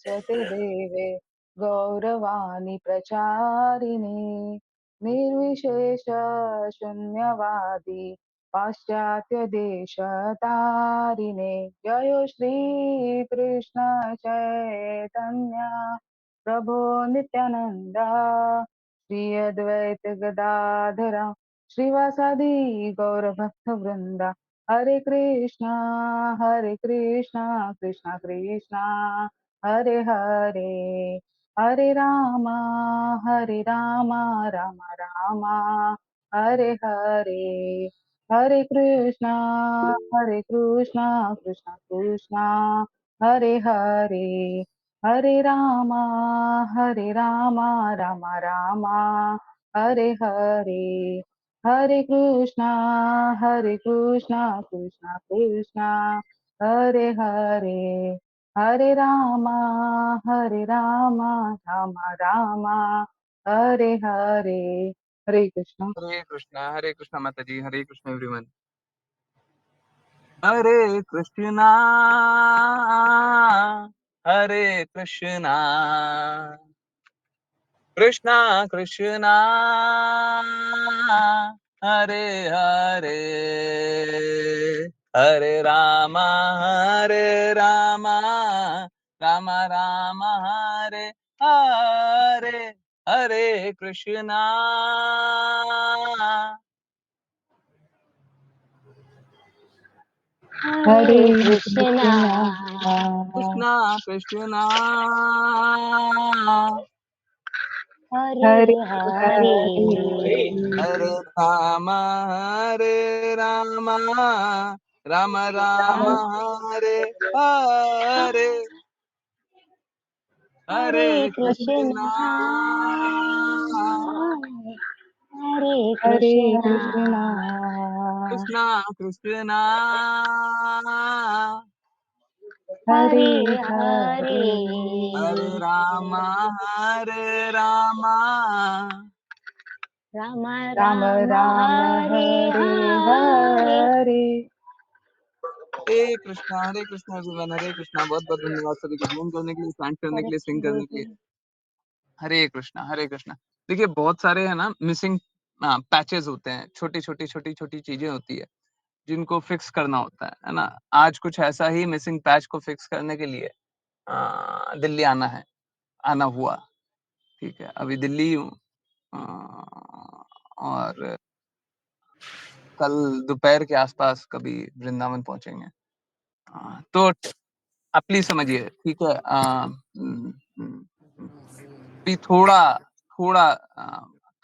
नमोऽस्तुते देवे गौरवाणी प्रचारिणे निर्विशेष शून्यवादी पाश्चात्य देश तारिणे जयो श्री कृष्ण चैतन्य प्रभो नित्यानंदा श्री अद्वैत गदाधरा श्रीवासादि गौरभक्त वृंदा हरे कृष्णा कृष्णा कृष्णा हरे हरे हरे रामा रामा रामा हरे हरे हरे कृष्णा कृष्णा कृष्णा हरे हरे हरे रामा रामा रामा हरे हरे हरे कृष्णा कृष्णा कृष्णा हरे हरे हरे रामा रामा रामा हरे हरे हरे कृष्णा। हरे कृष्णा माता जी, हरे कृष्णा एवरीवन। हरे कृष्णा हरे कृष्णा कृष्णा कृष्णा हरे हरे हरे रामा राम राम हरे हरे हरे कृष्णा हरे हरे कृष्णा कृष्णा कृष्णा कृष्णा हरे हरे हरे हरे हरे राम राम राम राम हरे हरे हरे हरे कृष्णा कृष्णा हरे हरे कृष्णा कृष्णा कृष्णा कृष्णा हरे हरे हरे हरे हरे राम राम राम राम राम हरे हरे हरे हरे हरे कृष्णा एवरीवन। हरे कृष्णा। बहुत बहुत धन्यवाद सभी को ज्वाइन करने के लिए, स्टैंड करने के हरे लिए, सिंग करने के लिए। हरे हरे कृष्णा हरे कृष्णा। देखिए बहुत सारे है ना मिसिंग पैचेस होते हैं, छोटी छोटी छोटी छोटी चीजें होती है जिनको फिक्स करना होता है ना। आज कुछ ऐसा ही मिसिंग पैच को फिक्स करने के लिए दिल्ली आना हुआ। ठीक है, अभी दिल्ली ही हूँ। और कल दोपहर के आसपास कभी वृंदावन पहुंचेंगे। तो आप प्लीज समझिए, ठीक है। भी थोड़ा थोड़ा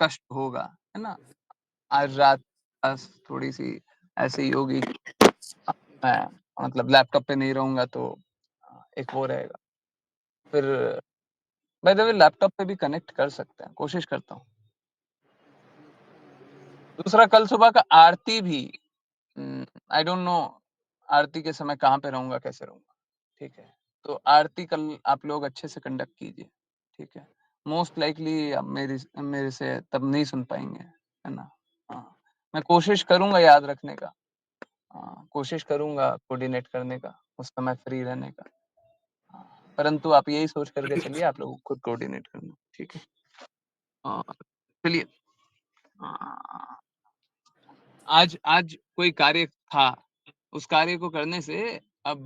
कष्ट होगा, है ना। आज रात बस थोड़ी सी ऐसे ही होगी। मैं मतलब लैपटॉप पे नहीं रहूंगा तो एक वो रहेगा। फिर बाय द वे लैपटॉप पे भी कनेक्ट कर सकते हैं, कोशिश करता हूँ। दूसरा, कल सुबह का आरती भी आई डोंट नो आरती के समय कहाँ पे रहूंगा, कैसे रहूंगा। ठीक है, तो आरती कल आप लोग अच्छे से कंडक्ट कीजिए। ठीक है, मोस्ट लाइकली अब मेरे से तब नहीं सुन पाएंगे, है ना। हाँ, मैं कोशिश करूंगा याद रखने का। कोशिश करूंगा कोऑर्डिनेट करने का, उस समय फ्री रहने का। परंतु आप यही सोच करके चलिए, आप लोगों को खुद कोऑर्डिनेट करना। ठीक है, चलिए। आज आज कोई कार्य था, उस कार्य को करने से अब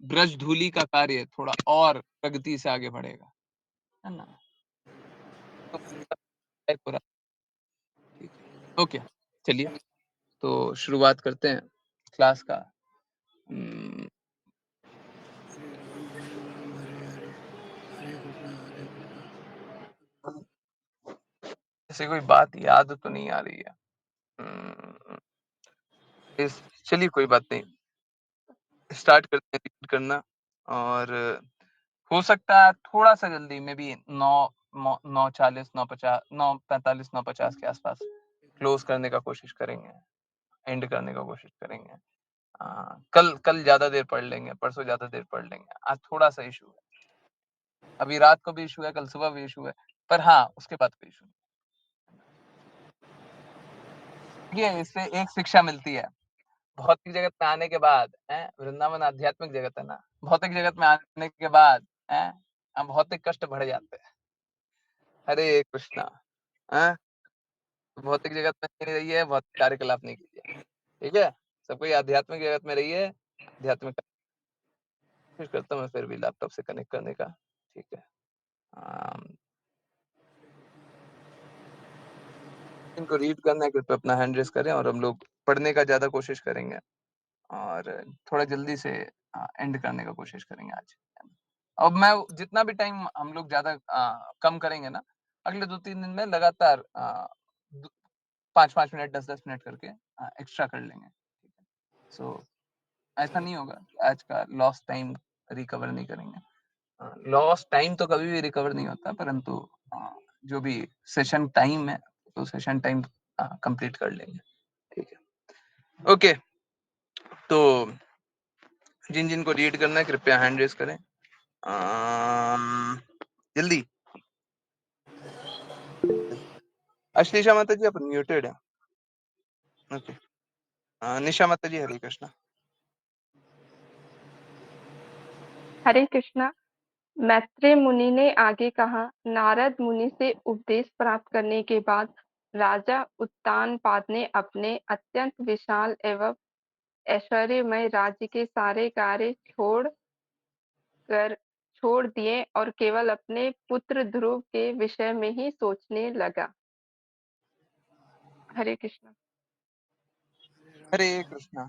ब्रज धूलि का कार्य थोड़ा और प्रगति से आगे बढ़ेगा, है ना। तो पूरा ठीक है, ओके। चलिए, तो शुरुआत करते हैं क्लास का। ऐसे कोई बात याद तो नहीं आ रही है। चलिए कोई बात नहीं, स्टार्ट करते हैं read करना। और हो सकता है थोड़ा सा जल्दी में भी 9:40 9:45 9:50 के आसपास क्लोज करने का कोशिश करेंगे, एंड करने का कोशिश करेंगे। कल ज्यादा देर पढ़ लेंगे, परसों ज्यादा देर पढ़ लेंगे। आज थोड़ा सा इशू है, अभी रात को भी इशू है, कल सुबह भी इशू है, पर हाँ उसके बाद कोई इशू नहीं। ये इससे एक शिक्षा मिलती है। भौतिक जगत में आने के बाद, वृंदावन आध्यात्मिक जगत है ना, भौतिक जगत में आने के बाद हैं? अब भौतिक कष्ट बढ़ जाते हैं। हरे कृष्णा। हैं? भौतिक जगत में नहीं रहिए, भौतिक कार्यकलाप नहीं कीजिए, ठीक है? सब कोई आध्यात्मिक जगत में रहिए, आध्यात्मिक कोशिश करता हूँ मैं फिर भी लैपटॉप से कनेक्ट करने का, ठीक है? इनको रीड करना है, कृपया अपना हैंड रेज़ करें और हम लोग पढ़ने का ज़्यादा कोशिश करेंगे और थोड़ा जल्दी से एंड करने का कोशिश करेंगे आज। अब मैं जितना भी टाइम हम लोग ज़्यादा कम करेंगे ना, अगले 2-3 दिन में लगातार 5-5 मिनट, 10-10 मिनट करके एक्स्ट्रा कर लेंगे। ठीक है? सो ऐसा नहीं होगा कि आज का लॉस्ट टाइम रिकवर नहीं करेंगे। लॉस्ट टाइम तो कभी भी रिकवर नहीं होता, परंतु जो भी सेशन टाइम है, तो सेशन टाइम कंप्लीट कर लेंगे। ठीक है? ओके, तो जिन-जिन को रीड करना है कृपया हैंड रेज़ करें। जल्दी। अश्लेषा माता जी, आप म्यूटेड हैं। ओके। निशा माता जी, हरे कृष्णा। हरे कृष्णा। मैत्रेय मुनि ने आगे कहा, नारद मुनि से उपदेश प्राप्त करने के बाद राजा उत्तानपाद ने अपने अत्यंत विशाल एवं ऐश्वर्यमय राज्य के सारे कार्य छोड़ दिए और केवल अपने पुत्र ध्रुव के विषय में ही सोचने लगा। हरे कृष्णा। हरे कृष्णा,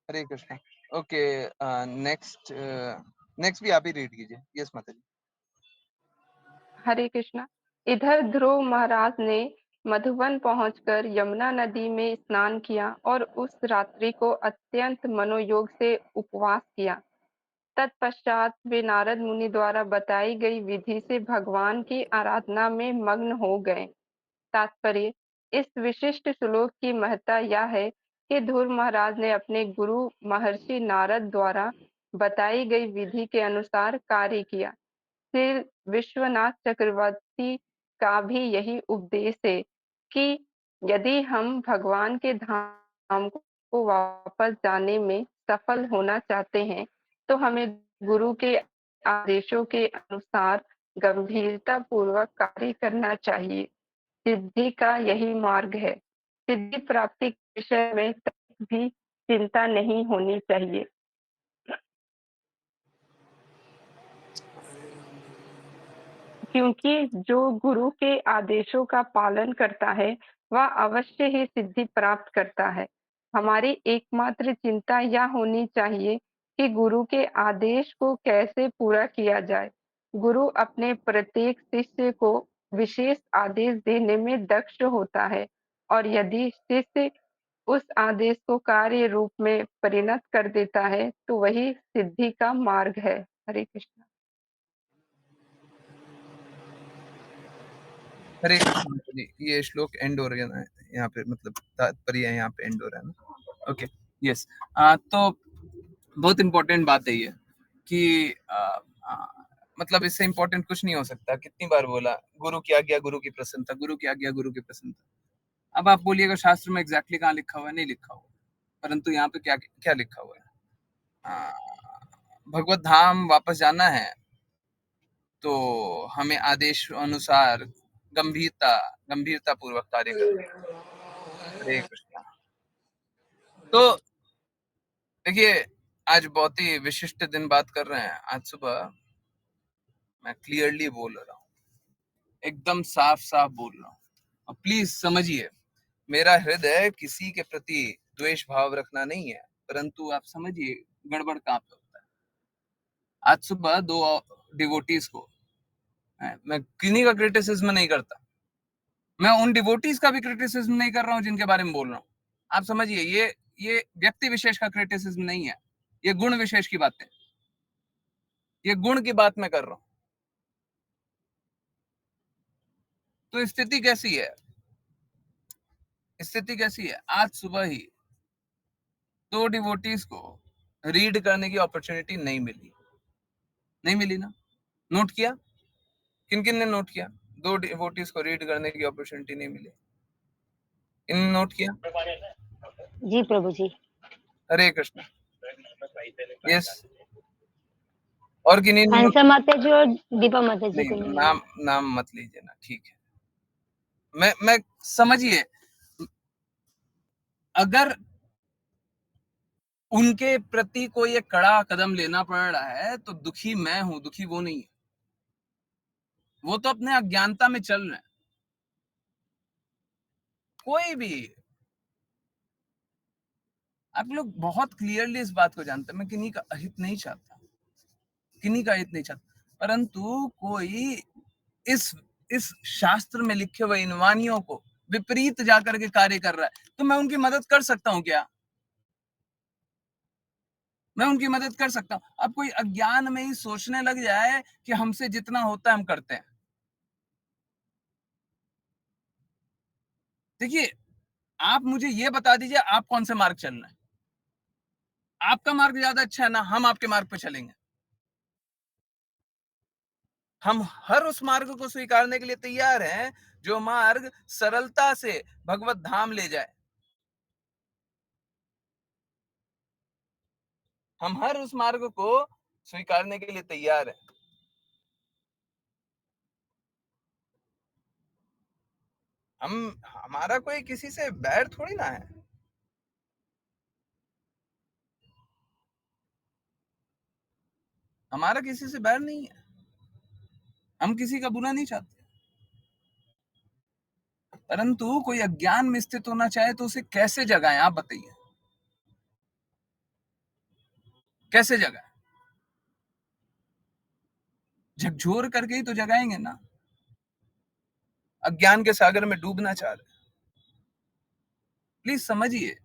हरे कृष्णा। ओके, नेक्स्ट भी आप ही रीड कीजिए। यस माता जी। हरे कृष्णा। इधर ध्रुव महाराज ने मधुवन पहुंचकर यमुना नदी में स्नान किया और उस रात्रि को अत्यंत मनोयोग से उपवास किया। तत्पश्चात वे नारद मुनि द्वारा बताई गई विधि से भगवान की आराधना में मग्न हो गए। तात्पर्य, इस विशिष्ट श्लोक की महत्ता यह है कि ध्रुव महाराज ने अपने गुरु महर्षि नारद द्वारा बताई गई विधि के अनुसार कार्य किया। श्री विश्वनाथ चक्रवर्ती का भी यही उपदेश है कि यदि हम भगवान के धाम को वापस जाने में सफल होना चाहते हैं, तो हमें गुरु के आदेशों के अनुसार गंभीरता पूर्वक कार्य करना चाहिए। सिद्धि का यही मार्ग है। सिद्धि प्राप्ति के विषय में तनिक भी चिंता नहीं होनी चाहिए। क्योंकि जो गुरु के आदेशों का पालन करता है, वह अवश्य ही सिद्धि प्राप्त करता है। हमारी एकमात्र चिंता यह होनी चाहिए कि गुरु के आदेश को कैसे पूरा किया जाए। गुरु अपने प्रत्येक शिष्य को विशेष आदेश देने में दक्ष होता है और यदि शिष्य उस आदेश को कार्य रूप में परिणत कर देता है, तो वही सिद्धि का मार्ग है। हरे कृष्ण। हरे कृष्णा माता जी। ये श्लोक एंड हो रहा है ना यहाँ पे, मतलब तात्पर्य यहाँ पे एंड हो रहा है ना। Okay, yes. तो बहुत इम्पोर्टेंट बात है ये कि मतलब इससे इम्पोर्टेंट कुछ नहीं हो सकता। कितनी बार बोला, गुरु की आज्ञा गुरु की प्रसन्नता, गुरु की आज्ञा गुरु की प्रसन्नता। अब आप बोलिएगा शास्त्र में एग्जैक्टली कहाँ लिखा हुआ है? नहीं लिखा हुआ, परंतु यहाँ पे क्या क्या लिखा हुआ है? भगवत धाम वापस जाना है तो हमें आदेश अनुसार गंभीरता पूर्वक कार्य करना। हरे कृष्णा। तो देखिए, आज बहुत ही विशिष्ट दिन बात कर रहे हैं। आज सुबह मैं क्लियरली बोल रहा हूँ, एकदम साफ साफ बोल रहा हूँ। और प्लीज समझिए, मेरा हृदय किसी के प्रति द्वेष भाव रखना नहीं है, परंतु आप समझिए गड़बड़ कहाँ पे होता है। आज सुबह 2 डिवोटीज को, मैं किन्हीं का क्रिटिसिज्म नहीं करता, मैं उन डिवोटीज का भी क्रिटिसिज्म नहीं कर रहा हूँ जिनके बारे में बोल रहा हूँ। आप समझिए, ये व्यक्ति विशेष का क्रिटिसिज्म नहीं है, ये गुण विशेष की बात है, ये गुण की बात मैं कर रहा हूँ। तो स्थिति कैसी है? स्थिति कैसी है? आज सुबह ही 2 डिवोटीज को रीड करने की अपॉर्चुनिटी नहीं मिली ना। नोट किया? किन किन ने नोट किया? 2 डिवोटीज को रीड करने की अपॉर्चुनिटी नहीं मिली। इन नोट किया? जी प्रभु जी। हरे कृष्ण। यस। और किन्हीं हंसा माता जी और दीपा माता जी को नहीं, नहीं नाम नाम मत लीजिए ना, ठीक है। मैं समझिए, अगर उनके प्रति कोई एक कड़ा कदम लेना पड़ रहा है तो दुखी मैं हूं, दुखी वो नहीं है। वो तो अपने अज्ञानता में चल रहे हैं। कोई भी, आप लोग बहुत क्लियरली इस बात को जानते हैं, मैं किन्हीं का अहित नहीं चाहता, किन्हीं का हित नहीं चाहता, परंतु कोई इस शास्त्र में लिखे हुए इन वाणियों को विपरीत जाकर के कार्य कर रहा है, तो मैं उनकी मदद कर सकता हूं क्या? मैं उनकी मदद कर सकता हूं। अब कोई अज्ञान में ही सोचने लग जाए कि हमसे जितना होता है हम करते हैं। देखिए, आप मुझे ये बता दीजिए, आप कौन से मार्ग चल रहे हैं? आपका मार्ग ज्यादा अच्छा है ना, हम आपके मार्ग पे चलेंगे। हम हर उस मार्ग को स्वीकारने के लिए तैयार हैं जो मार्ग सरलता से भगवत धाम ले जाए। हम हर उस मार्ग को स्वीकारने के लिए तैयार हैं। हमारा कोई किसी से बैर थोड़ी ना है। हमारा किसी से बैर नहीं है। हम किसी का बुरा नहीं चाहते, परंतु कोई अज्ञान में स्थित होना चाहे तो उसे कैसे जगाएं? आप बताइए, कैसे जगाएं? झकझोर करके ही तो जगाएंगे ना। अज्ञान के सागर में डूबना चाह रहे, प्लीज समझिए,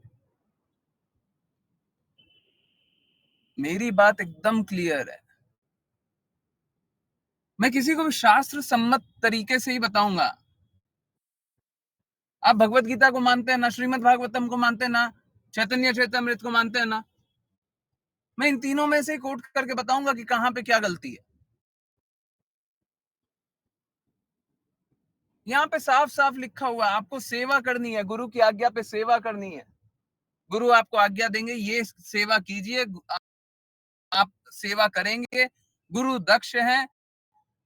मेरी बात एकदम क्लियर है। मैं किसी को भी शास्त्र सम्मत तरीके से ही बताऊंगा। आप भगवत गीता को मानते हैं ना, श्रीमद् भागवतम को मानते हैं ना, चैतन्य चैतामृत को मानते हैं ना, मैं इन तीनों में से कोट करके बताऊंगा कि कहां पे क्या गलती है। यहाँ पे साफ साफ लिखा हुआ है, आपको सेवा करनी है, गुरु की आज्ञा पे सेवा करनी है। गुरु आपको आज्ञा देंगे, ये सेवा कीजिए, आप सेवा करेंगे। गुरु दक्ष हैं,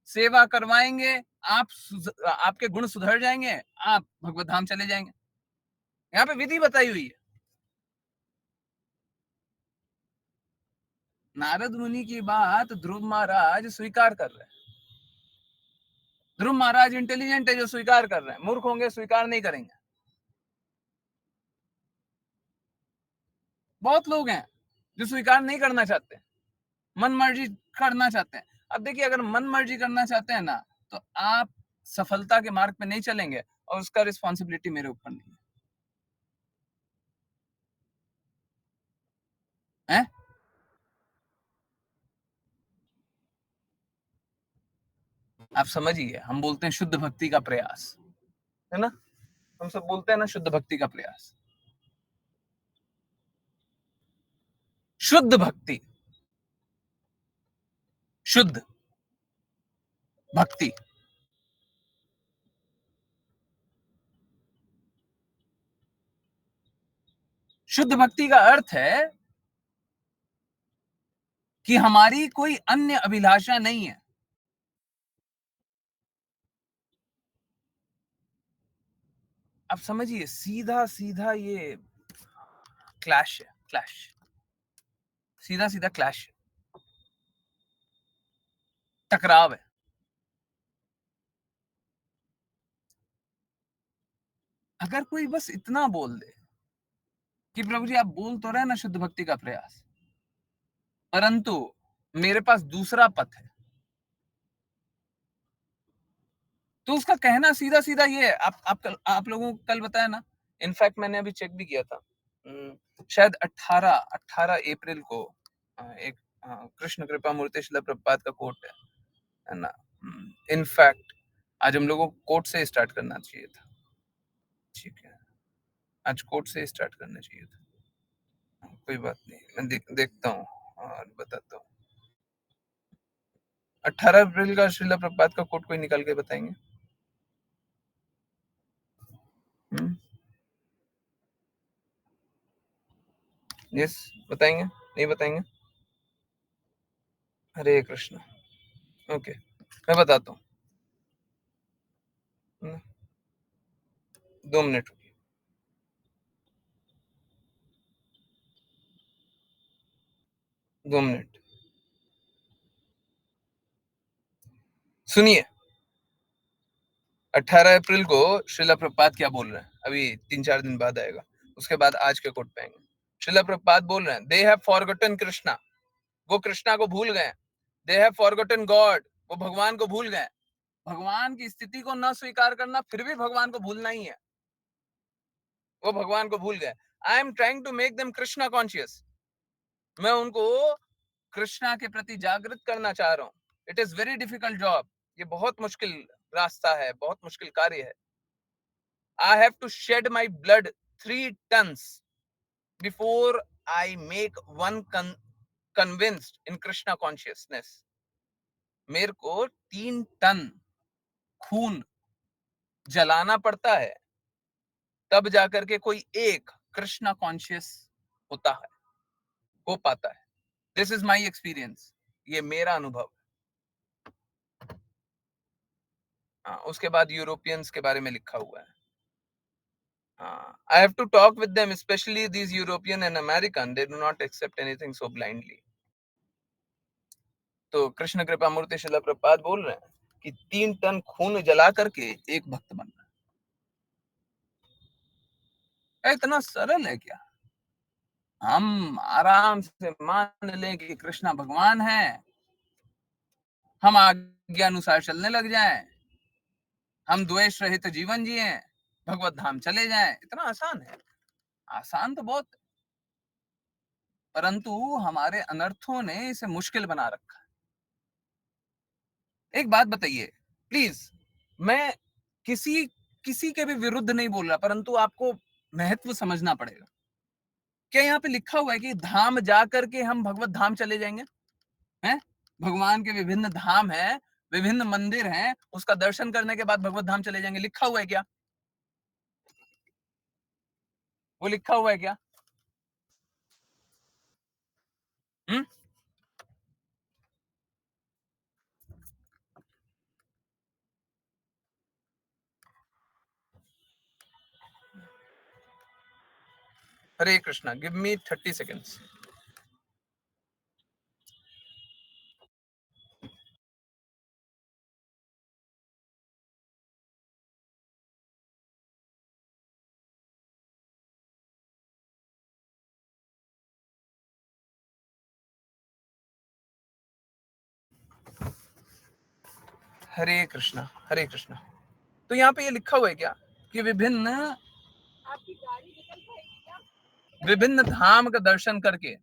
सेवा करवाएंगे, आपके गुण सुधर जाएंगे, आप भगवत धाम चले जाएंगे। यहाँ पे विधि बताई हुई है। नारद मुनि की बात ध्रुव महाराज स्वीकार कर रहे हैं। ध्रुव महाराज इंटेलिजेंट है जो स्वीकार कर रहे हैं, मूर्ख होंगे स्वीकार नहीं करेंगे। बहुत लोग हैं जो स्वीकार नहीं करना चाहते, मन मर्जी करना चाहते हैं। अब देखिए, अगर मन मर्जी करना चाहते हैं ना, तो आप सफलता के मार्ग पे नहीं चलेंगे और उसका रिस्पॉन्सिबिलिटी मेरे ऊपर नहीं है। आप समझिए, हम बोलते हैं शुद्ध भक्ति का प्रयास, है ना? हम सब बोलते हैं ना, शुद्ध भक्ति का प्रयास। शुद्ध भक्ति, शुद्ध भक्ति, शुद्ध भक्ति का अर्थ है कि हमारी कोई अन्य अभिलाषा नहीं है। आप समझिए, सीधा सीधा ये क्लैश है, क्लैश, सीधा सीधा क्लैश है, टकराव है। अगर कोई बस इतना बोल दे कि प्रभु जी आप बोल तो रहे ना शुद्ध भक्ति का प्रयास, परंतु मेरे पास दूसरा पथ है, तो उसका कहना सीधा सीधा ये है। आप लोगों को कल बताया ना, इनफैक्ट मैंने अभी चेक भी किया था, शायद 18 अप्रैल को एक कृष्ण कृपा मूर्ति शिला प्रभुपाद का कोट है ना। इनफैक्ट आज हम लोगों को कोट से स्टार्ट करना चाहिए था, ठीक है, आज कोट से स्टार्ट करना चाहिए था। कोई बात नहीं, मैं देखता हूँ और बताता हूँ। 18 अप्रैल का श्रीला प्रभुपाद का कोट कोई निकाल के बताएंगे? यस, बताएंगे? नहीं बताएंगे? हरे कृष्ण। ओके, मैं बताता हूँ। 2 मिनट रुकिए। सुनिए, 18 अप्रैल को श्रीला प्रभुपाद क्या बोल रहे हैं, अभी 3-4 दिन बाद आएगा, उसके बाद आज के कोट पे आएंगे। श्रीला प्रभुपाद बोल रहे हैं, दे हैव फॉरगॉटन कृष्णा, वो कृष्णा को भूल गए। दे हैव फॉरगॉटन गॉड, वो भगवान को भूल गए। भगवान की स्थिति को न स्वीकार करना फिर भी भगवान को भूलना ही है। वो भगवान को भूल गए। I am trying to make them Krishna conscious, मैं उनको कृष्णा के प्रति जागृत करना चाह रहा हूँ। It is very difficult job, ये बहुत मुश्किल रास्ता है, बहुत मुश्किल कार्य है। I have to shed my blood 3 tons before I make one convinced in Krishna consciousness. मेरे को 3 टन खून जलाना पड़ता है, तब जाकर के कोई एक कृष्णा कॉन्शियस होता है, हो पाता है। दिस इज माई एक्सपीरियंस, ये मेरा अनुभव। उसके बाद यूरोपियंस के बारे में लिखा हुआ है। I have to talk with them, especially these European and American. They do not accept anything so blindly. तो कृष्ण कृपा मूर्ति शिला प्रभुपाद बोल रहे हैं कि 3 टन खून जला करके एक भक्त बनना है। इतना सरल है क्या? हम आराम से मान लें कि कृष्णा भगवान है, हम आज्ञा अनुसार चलने लग जाएं, हम द्वेष रहित जीवन जिए, भगवत धाम चले जाएं। इतना आसान है? आसान तो बहुत, परंतु हमारे अनर्थों ने इसे मुश्किल बना रखा। एक बात बताइए प्लीज, मैं किसी के भी विरुद्ध नहीं बोल रहा, परंतु आपको महत्व समझना पड़ेगा। क्या यहाँ पे लिखा हुआ है कि धाम जा करके हम भगवत धाम चले जाएंगे? हैं? भगवान के विभिन्न धाम हैं, विभिन्न मंदिर हैं, उसका दर्शन करने के बाद भगवत धाम चले जाएंगे, लिखा हुआ है क्या? वो लिखा हुआ है क्या? हम्म? हरे कृष्णा, गिव मी 30 seconds. हरे कृष्णा, हरे कृष्णा। तो यहाँ पे ये लिखा हुआ है क्या कि विभिन्न धाम का दर्शन करके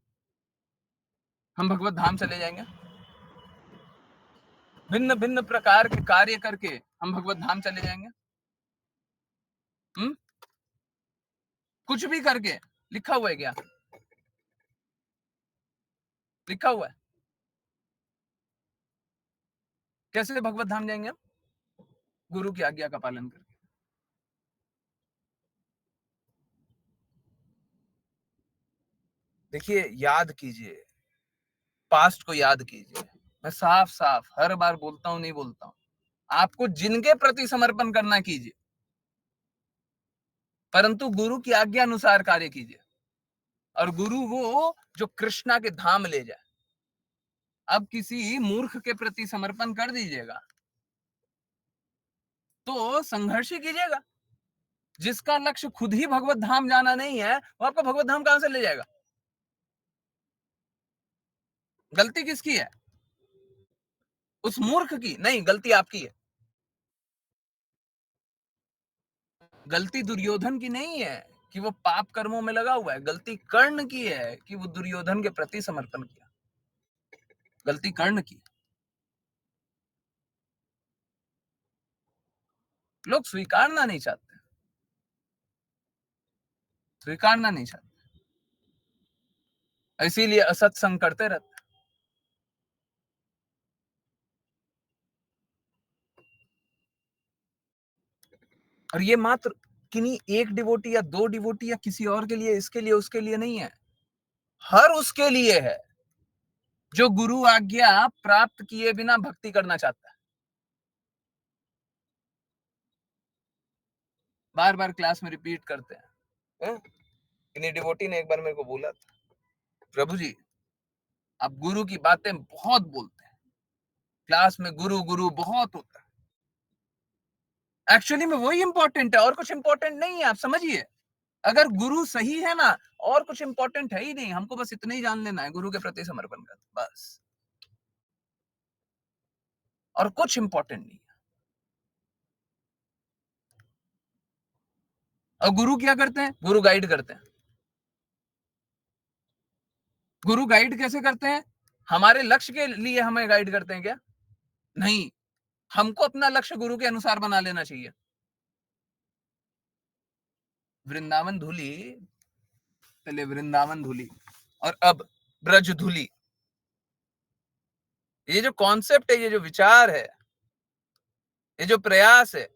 हम भगवत धाम चले जाएंगे? भिन्न भिन्न प्रकार के कार्य करके हम भगवत धाम चले जाएंगे? कुछ भी करके? लिखा हुआ है क्या? लिखा हुआ है। कैसे भगवत धाम जाएंगे हम? गुरु की आज्ञा का पालन करके। देखिए, याद कीजिए, पास्ट को याद कीजिए। मैं साफ साफ हर बार बोलता हूं, नहीं बोलता हूं, आपको जिनके प्रति समर्पण करना कीजिए, परंतु गुरु की आज्ञा अनुसार कार्य कीजिए। और गुरु वो जो कृष्णा के धाम ले जाए। अब किसी मूर्ख के प्रति समर्पण कर दीजिएगा तो संघर्ष ही कीजिएगा। जिसका लक्ष्य खुद ही भगवत धाम जाना नहीं है, वो आपको भगवत धाम कहां से ले जाएगा? गलती किसकी है? उस मूर्ख की नहीं, गलती आपकी है। गलती दुर्योधन की नहीं है कि वो पाप कर्मों में लगा हुआ है, गलती कर्ण की है कि वो दुर्योधन के प्रति समर्पण किया। गलती कर्ण की। लोग स्वीकारना नहीं चाहते, स्वीकारना नहीं चाहते, इसीलिए असत्संग करते रहते। और ये मात्र किन्हीं एक डिवोटी या 2 डिवोटी या किसी और के लिए, इसके लिए उसके लिए नहीं है, हर उसके लिए है। जो गुरु आज्ञा प्राप्त किए बिना भक्ति करना चाहता है। बार बार क्लास में रिपीट करते हैं। इन्हीं डिवोटी ने एक बार मेरे को बोला था, प्रभु जी आप गुरु की बातें बहुत बोलते हैं, क्लास में गुरु गुरु बहुत होता है। एक्चुअली में वही इंपॉर्टेंट है और कुछ इंपॉर्टेंट नहीं है, आप समझिए। अगर गुरु सही है ना, और कुछ इंपॉर्टेंट है ही नहीं, हमको बस इतना ही जान लेना है, गुरु के प्रति समर्पण कर, बस, और कुछ इंपॉर्टेंट नहीं है। और गुरु क्या करते हैं? गुरु गाइड करते हैं। गुरु गाइड कैसे करते हैं? हमारे लक्ष्य के लिए हमें गाइड करते हैं क्या? नहीं, हमको अपना लक्ष्य गुरु के अनुसार बना लेना चाहिए। वृंदावन धूली, पहले वृंदावन धूली और अब ब्रज धूली, ये जो कॉन्सेप्ट है, ये जो विचार है, ये जो प्रयास है,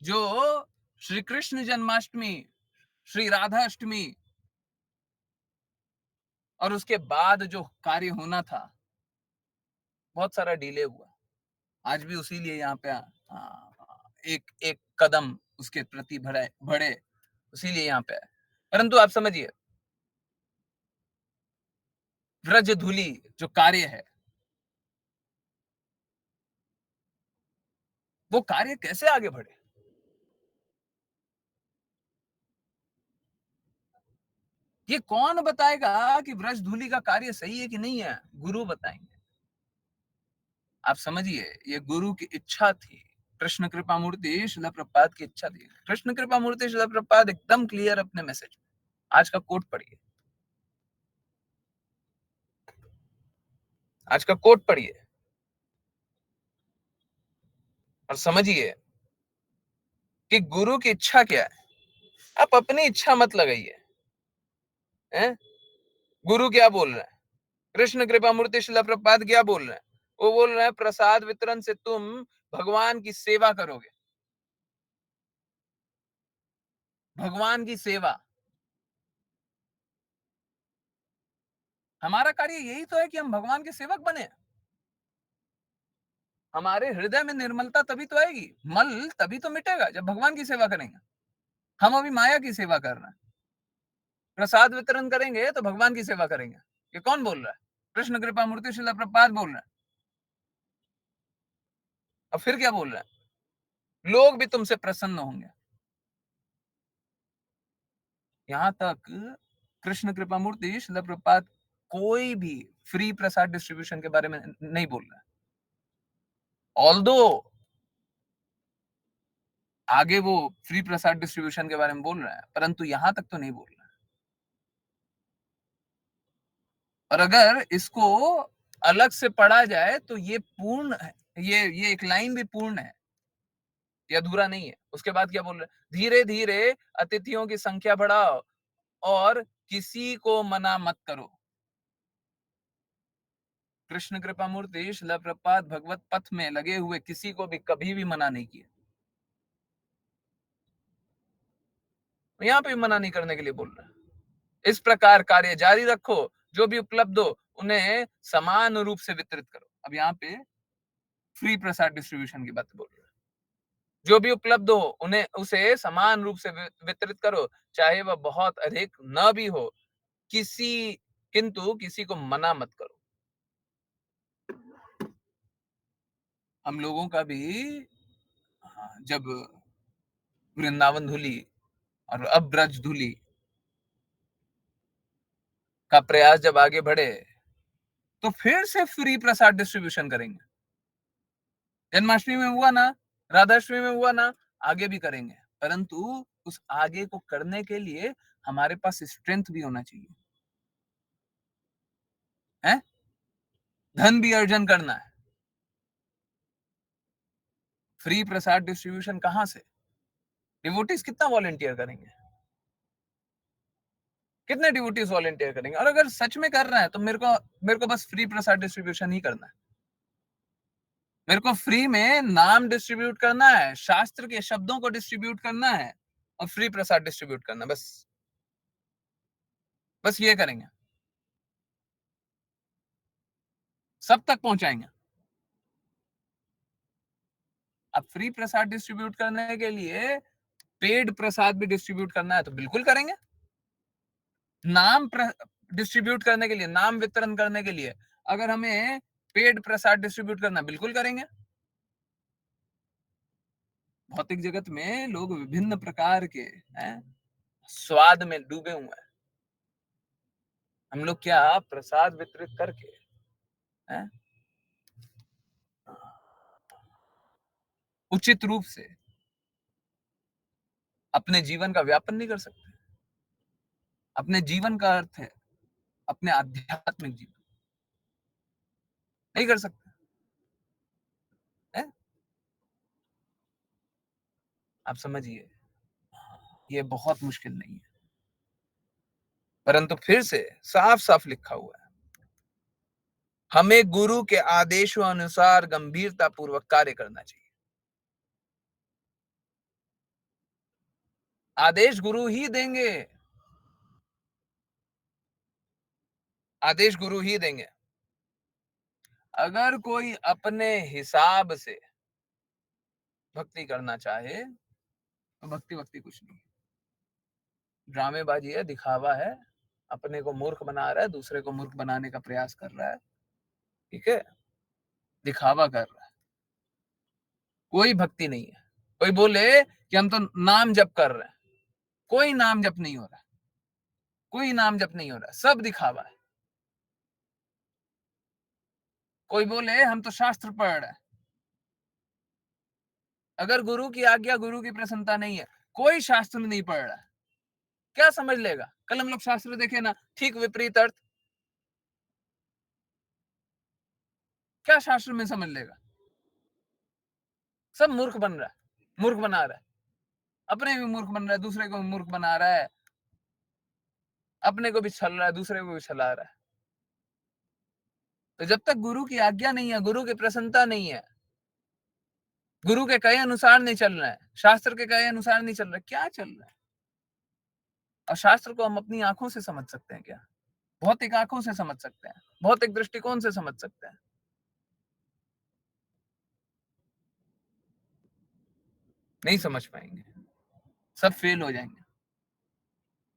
जो श्री कृष्ण जन्माष्टमी, श्री राधा अष्टमी और उसके बाद जो कार्य होना था, बहुत सारा डिले हुआ। आज भी उसीलिए यहाँ पे एक एक कदम उसके प्रति बढ़े, उसीलिए यहाँ पे है। परंतु आप समझिए, व्रज धूली जो कार्य है, वो कार्य कैसे आगे बढ़े? ये कौन बताएगा कि व्रज धूली का कार्य सही है कि नहीं है? गुरु बताएंगे। आप समझिए, ये गुरु की इच्छा थी, कृष्ण कृपा मूर्ति श्रील प्रभुपाद की इच्छा थी। कृष्ण कृपा मूर्ति श्रील प्रभुपाद एकदम क्लियर अपने मैसेज में। आज का कोट पढ़िए, आज का कोट पढ़िए और समझिए कि गुरु की इच्छा क्या है। आप अपनी इच्छा मत लगाइए। गुरु क्या बोल रहे हैं? कृष्ण कृपा मूर्ति श्रील प्रभुपाद क्या बोल रहे हैं? वो बोल रहे हैं प्रसाद वितरण से तुम भगवान की सेवा करोगे। भगवान की सेवा, हमारा कार्य यही तो है कि हम भगवान के सेवक बने। हमारे हृदय में निर्मलता तभी तो आएगी, मल तभी तो मिटेगा जब भगवान की सेवा करेंगे। हम अभी माया की सेवा कर रहे हैं। प्रसाद वितरण करेंगे तो भगवान की सेवा करेंगे। ये कौन बोल रहा है? कृष्ण कृपा मूर्ति श्रील प्रभुपाद बोल रहे हैं। और फिर क्या बोल रहे हैं? लोग भी तुमसे प्रसन्न होंगे। यहां तक कृष्ण कृपा मूर्ति श्रील प्रभुपाद कोई भी फ्री प्रसाद डिस्ट्रीब्यूशन के बारे में नहीं बोल रहा है। ऑल्दो आगे वो फ्री प्रसाद डिस्ट्रीब्यूशन के बारे में बोल रहा है, परंतु यहां तक तो नहीं बोल रहा है। और अगर इसको अलग से पढ़ा जाए तो ये पूर्ण है, ये एक लाइन भी पूर्ण है, ये अधूरा नहीं है। उसके बाद क्या बोल रहे हैं? धीरे धीरे अतिथियों की संख्या बढ़ाओ और किसी को मना मत करो। कृष्ण कृपा मूर्ति श्रील प्रभुपाद भगवत पथ में लगे हुए किसी को भी कभी भी मना नहीं किया। यहाँ पे मना नहीं करने के लिए बोल रहा है। इस प्रकार कार्य जारी रखो, जो भी उपलब्ध हो उन्हें समान रूप से वितरित करो। अब यहाँ पे फ्री प्रसाद डिस्ट्रीब्यूशन की बात बोल रहे हैं। जो भी उपलब्ध हो उन्हें उसे समान रूप से वितरित करो, चाहे वह बहुत अधिक न भी हो, किंतु किसी को मना मत करो। हम लोगों का भी जब वृंदावन धूली और अब ब्रज धूली का प्रयास जब आगे बढ़े तो फिर से फ्री प्रसाद डिस्ट्रीब्यूशन करेंगे। जन्माष्टमी में हुआ ना, राधाष्टमी में हुआ ना, आगे भी करेंगे। परंतु उस आगे को करने के लिए हमारे पास स्ट्रेंथ भी होना चाहिए, है? धन भी अर्जन करना है। फ्री प्रसाद डिस्ट्रीब्यूशन कहां से? डिवोटीज कितना वॉलंटियर करेंगे? कितने डिवोटीज वॉलंटियर करेंगे? और अगर सच में कर रहे हैं तो मेरे को बस फ्री प्रसाद डिस्ट्रीब्यूशन ही करना है। मेरे को फ्री में नाम डिस्ट्रीब्यूट करना है, शास्त्र के शब्दों को डिस्ट्रीब्यूट करना है और फ्री प्रसाद डिस्ट्रीब्यूट करना, बस। बस ये करेंगे, सब तक पहुंचाएंगे। अब फ्री प्रसाद डिस्ट्रीब्यूट करने के लिए पेड प्रसाद भी डिस्ट्रीब्यूट करना है तो बिल्कुल करेंगे। नाम डिस्ट्रीब्यूट करने के लिए, नाम वितरण करने के लिए अगर हमें पेड प्रसाद डिस्ट्रीब्यूट करना, बिल्कुल करेंगे। भौतिक जगत में लोग विभिन्न प्रकार के स्वाद में डूबे हुए हैं। हम लोग क्या प्रसाद वितरित करके उचित रूप से अपने जीवन का व्यापन नहीं कर सकते। अपने जीवन का अर्थ है अपने आध्यात्मिक जीवन, नहीं कर सकते है? आप समझिए, ये बहुत मुश्किल नहीं है, परंतु फिर से साफ साफ लिखा हुआ है, हमें गुरु के आदेशों अनुसार गंभीरता पूर्वक कार्य करना चाहिए। आदेश गुरु ही देंगे, आदेश गुरु ही देंगे। अगर कोई अपने हिसाब से भक्ति करना चाहे तो भक्ति भक्ति कुछ नहीं, ड्रामेबाजी है, दिखावा है, अपने को मूर्ख बना रहा है, दूसरे को मूर्ख बनाने का प्रयास कर रहा है, ठीक है, दिखावा कर रहा है, कोई भक्ति नहीं है। कोई बोले कि हम तो नाम जप कर रहे हैं, कोई नाम जप नहीं हो रहा, कोई नाम जप नहीं हो रहा, सब दिखावा है। कोई बोले हम तो शास्त्र पढ़ रहे हैं, अगर गुरु की आज्ञा, गुरु की प्रसन्नता नहीं है, कोई शास्त्र नहीं पढ़ रहा है, क्या समझ लेगा? कल हम लोग शास्त्र देखे ना, ठीक विपरीत अर्थ, क्या शास्त्र में समझ लेगा? सब मूर्ख बन रहा है, मूर्ख बना रहा है, अपने भी मूर्ख बन रहा है, दूसरे को भी मूर्ख बना रहा है, अपने को भी छल रहा है, दूसरे को भी छला रहा है। तो जब तक गुरु की आज्ञा नहीं है, गुरु की प्रसन्नता नहीं है, गुरु के कहे अनुसार नहीं चल रहा है, शास्त्र के कहे अनुसार नहीं चल रहा है, क्या चल रहा है? और शास्त्र को हम अपनी आंखों से समझ सकते हैं क्या? भौतिक आंखों से समझ सकते हैं, भौतिक दृष्टिकोण से समझ सकते हैं? नहीं समझ पाएंगे, सब फेल हो जाएंगे।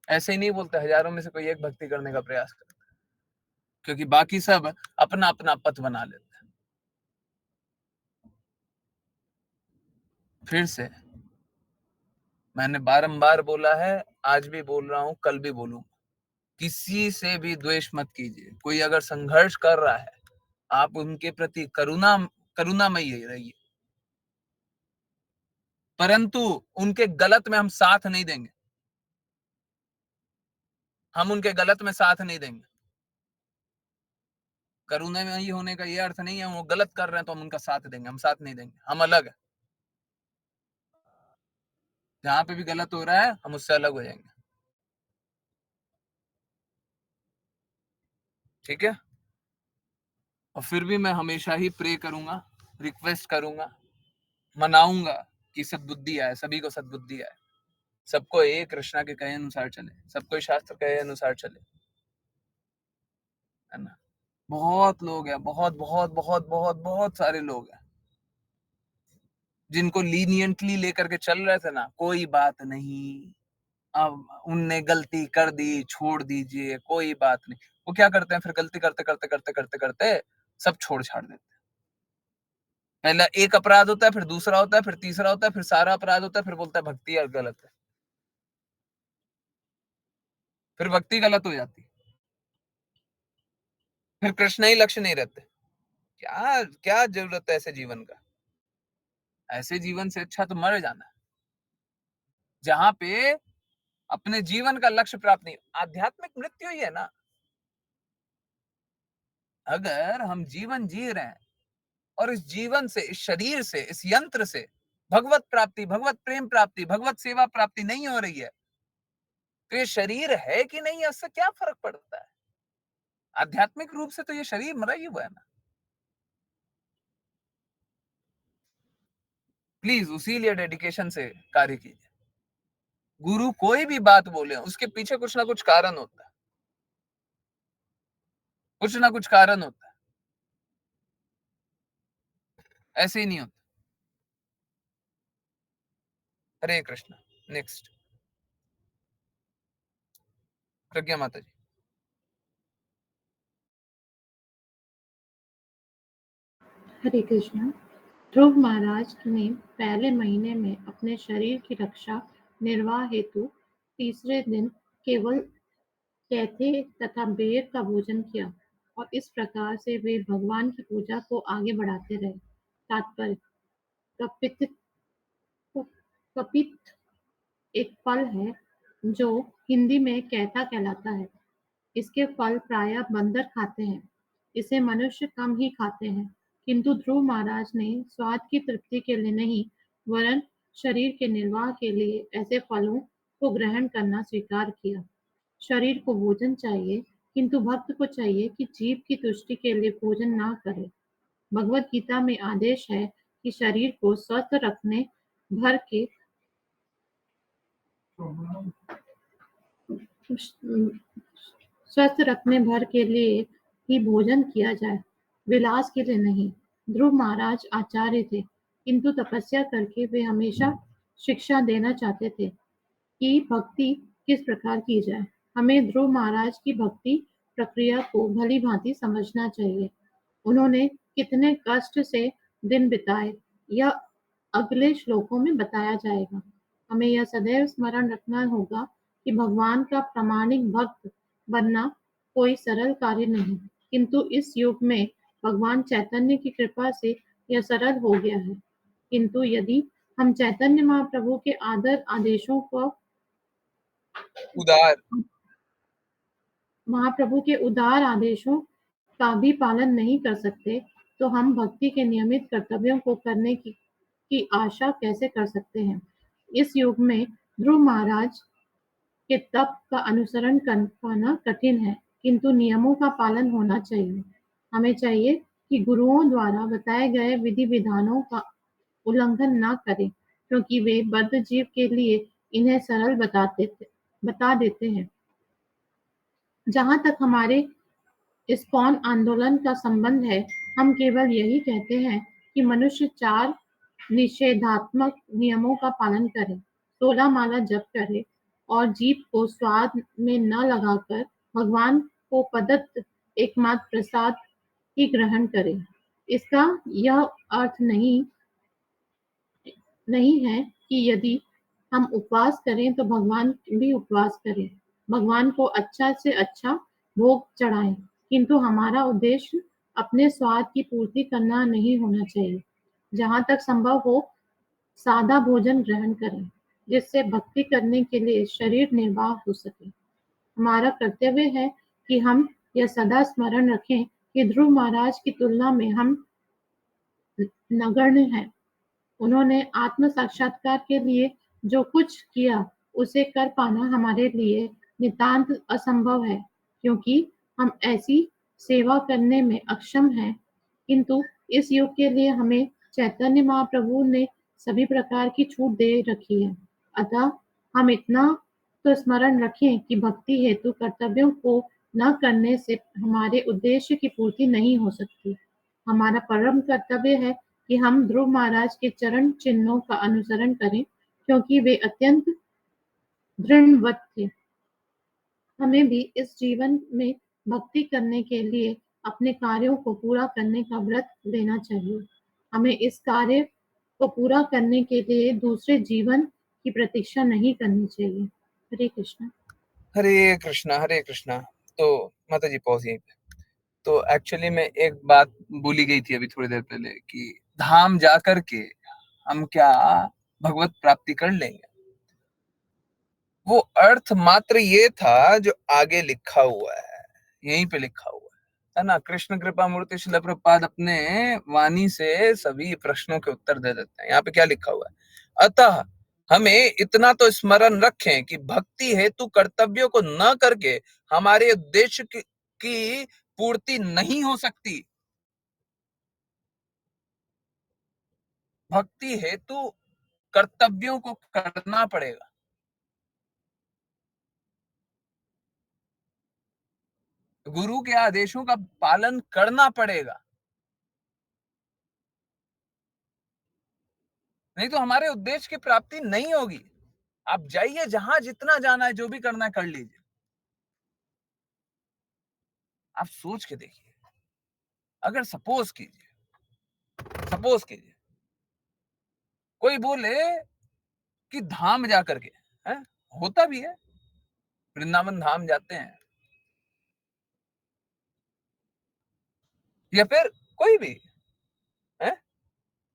ऐसे ही नहीं बोलते हजारों में से कोई एक भक्ति करने का प्रयास करता है, क्योंकि बाकी सब अपना अपना पथ बना लेते हैं। फिर से मैंने बारंबार बोला है, आज भी बोल रहा हूं, कल भी बोलूंगा, किसी से भी द्वेष मत कीजिए। कोई अगर संघर्ष कर रहा है, आप उनके प्रति करुणामयी रहिए, परंतु उनके गलत में हम साथ नहीं देंगे, हम उनके गलत में साथ नहीं देंगे। करुणामयी होने का ये अर्थ नहीं है वो गलत कर रहे हैं तो हम उनका साथ देंगे, हम साथ नहीं देंगे, हम अलग है। जहां पे भी गलत हो रहा है हम उससे अलग हो जाएंगे, ठीक है। और फिर भी मैं हमेशा ही प्रे करूंगा, रिक्वेस्ट करूंगा, मनाऊंगा कि सद्बुद्धि आए, सभी को सद्बुद्धि आए, सबको एक कृष्णा के कहे अनुसार चले, सबको शास्त्र कहे अनुसार चले, है ना। बहुत लोग हैं, बहुत बहुत बहुत बहुत बहुत सारे लोग हैं जिनको लीनियंटली लेकर के चल रहे थे ना, कोई बात नहीं, अब उनने गलती कर दी, छोड़ दीजिए, कोई बात नहीं। वो क्या करते हैं फिर, गलती करते करते करते करते करते सब छोड़ छाड़ देते हैं। पहला एक अपराध होता है, फिर दूसरा होता है, फिर तीसरा होता है, फिर सारा अपराध होता है, फिर बोलता है भक्ति यार गलत है, फिर भक्ति गलत हो जाती है, फिर कृष्ण ही लक्ष्य नहीं रहते। क्या क्या जरूरत है ऐसे जीवन का? ऐसे जीवन से अच्छा तो मर जाना है, जहां पे अपने जीवन का लक्ष्य प्राप्त नहीं। आध्यात्मिक मृत्यु ही है ना। अगर हम जीवन जी रहे हैं और इस जीवन से, इस शरीर से, इस यंत्र से भगवत प्राप्ति, भगवत प्रेम प्राप्ति, भगवत सेवा प्राप्ति नहीं हो रही है, तो ये शरीर है कि नहीं है, उससे क्या फर्क पड़ता है? आध्यात्मिक रूप से तो ये शरीर मरा ही हुआ है ना। प्लीज उसी लिए डेडिकेशन से कार्य कीजिए। गुरु कोई भी बात बोले उसके पीछे कुछ ना कुछ कारण होता है, कुछ ना कुछ कारण होता है, ऐसे ही नहीं होता। हरे कृष्ण। नेक्स्ट प्रज्ञा माता जी। हरे कृष्णा। ध्रुव महाराज ने पहले महीने में अपने शरीर की रक्षा निर्वाह हेतु तीसरे दिन केवल कैथे तथा बेर का भोजन किया और इस प्रकार से वे भगवान की पूजा को आगे बढ़ाते रहे। तात्पर्य: कपित कपित एक फल है जो हिंदी में कैथा कहलाता है। इसके फल प्रायः बंदर खाते हैं। इसे मनुष्य कम ही खाते हैं, किंतु ध्रुव महाराज ने स्वाद की तृप्ति के लिए नहीं, वरन शरीर के निर्वाह के लिए ऐसे फलों को ग्रहण करना स्वीकार किया। शरीर को भोजन चाहिए, किंतु भक्त को चाहिए कि जीव की तुष्टि के लिए भोजन ना करे। भगवत गीता में आदेश है कि शरीर को स्वस्थ रखने भर के लिए ही भोजन किया जाए, विलास के लिए नहीं। ध्रुव महाराज आचार्य थे, किंतु तपस्या करके वे हमेशा शिक्षा देना चाहते थे कि भक्ति किस प्रकार की जाए। हमें ध्रुव महाराज की भक्ति प्रक्रिया को भली भांति समझना चाहिए। उन्होंने कितने कष्ट से दिन बिताए, यह अगले श्लोकों में बताया जाएगा। हमें यह सदैव स्मरण रखना होगा कि भगवान का प्रामाणिक भक्त बनना कोई सरल कार्य नहीं, किंतु इस युग में भगवान चैतन्य की कृपा से यह सरल हो गया है। किंतु यदि हम चैतन्य महाप्रभु के आदेशों को उदार महाप्रभु के उदार आदेशों का भी पालन नहीं कर सकते, तो हम भक्ति के नियमित कर्तव्यों को करने की आशा कैसे कर सकते हैं। इस युग में ध्रुव महाराज के तप का अनुसरण कर पाना कठिन है, किंतु नियमों का पालन होना चाहिए। हमें चाहिए कि गुरुओं द्वारा बताए गए विधि विधानों का उल्लंघन न करें, क्योंकि वे बद्ध जीव के लिए इन्हें सरल बता देते हैं। जहाँ तक हमारे इस्कॉन आंदोलन का संबंध है, हम केवल यही कहते हैं कि मनुष्य 4 निषेधात्मक नियमों का पालन करे, 16 माला जप करे और जीभ को स्वाद में न लगाकर भगवान को प्रदत्त एकमात्र प्रसाद ही ग्रहण करे। इसका यह अर्थ नहीं है कि यदि हम उपवास करें तो भगवान भी उपवास करें, भगवान को अच्छा से अच्छा भोग चढ़ाएं, किंतु हमारा उद्देश्य अपने स्वाद की पूर्ति करना नहीं होना चाहिए। जहाँ तक संभव हो सादा भोजन ग्रहण करें, जिससे भक्ति करने के लिए शरीर निर्वाह हो सके। हमारा कर्तव्य है कि हम यह सदा स्मरण रखें कि ध्रुव महाराज की तुलना में हम नगण्य हैं। उन्होंने आत्म साक्षात्कार के लिए जो कुछ किया, उसे कर पाना हमारे लिए नितांत असंभव है, क्योंकि हम ऐसी सेवा करने में अक्षम हैं। किंतु इस युग के लिए हमें चैतन्य महाप्रभु ने सभी प्रकार की छूट दे रखी है। अतः हम इतना तो स्मरण रखें कि भक्ति हेतु कर्तव्यों को न करने से हमारे उद्देश्य की पूर्ति नहीं हो सकती। हमारा परम कर्तव्य है कि हम ध्रुव महाराज के चरण चिन्हों का अनुसरण करें, क्योंकि वे अत्यंत दृढ़वत थे। हमें भी इस जीवन में भक्ति करने के लिए अपने कार्यों को पूरा करने का व्रत लेना चाहिए। हमें इस कार्य को पूरा करने के लिए दूसरे जीवन की प्रतीक्षा नहीं करनी चाहिए। हरे कृष्णा। हरे कृष्णा। हरे कृष्णा। तो माता जी पॉज यहीं पे। तो एक्चुअली में एक बात बोली गई थी अभी थोड़ी देर पहले कि धाम जाकर के हम क्या भगवत प्राप्ति कर लेंगे। वो अर्थ मात्र ये था जो आगे लिखा हुआ है, यहीं पे लिखा हुआ है ना। कृष्ण कृपा मूर्ति श्रील प्रभुपाद अपने वाणी से सभी प्रश्नों के उत्तर दे देते हैं। यहाँ पे क्या लिखा हुआ है? अतः हमें इतना तो स्मरण रखें कि भक्ति हेतु कर्तव्यों को न करके हमारे उद्देश्य की पूर्ति नहीं हो सकती। भक्ति हेतु कर्तव्यों को करना पड़ेगा। गुरु के आदेशों का पालन करना पड़ेगा, नहीं तो हमारे उद्देश्य की प्राप्ति नहीं होगी। आप जाइए, जहां जितना जाना है, जो भी करना है कर लीजिए। आप सोच के देखिए, अगर सपोज कीजिए कोई बोले कि धाम जा करके, है होता भी है, वृंदावन धाम जाते हैं, या फिर कोई भी है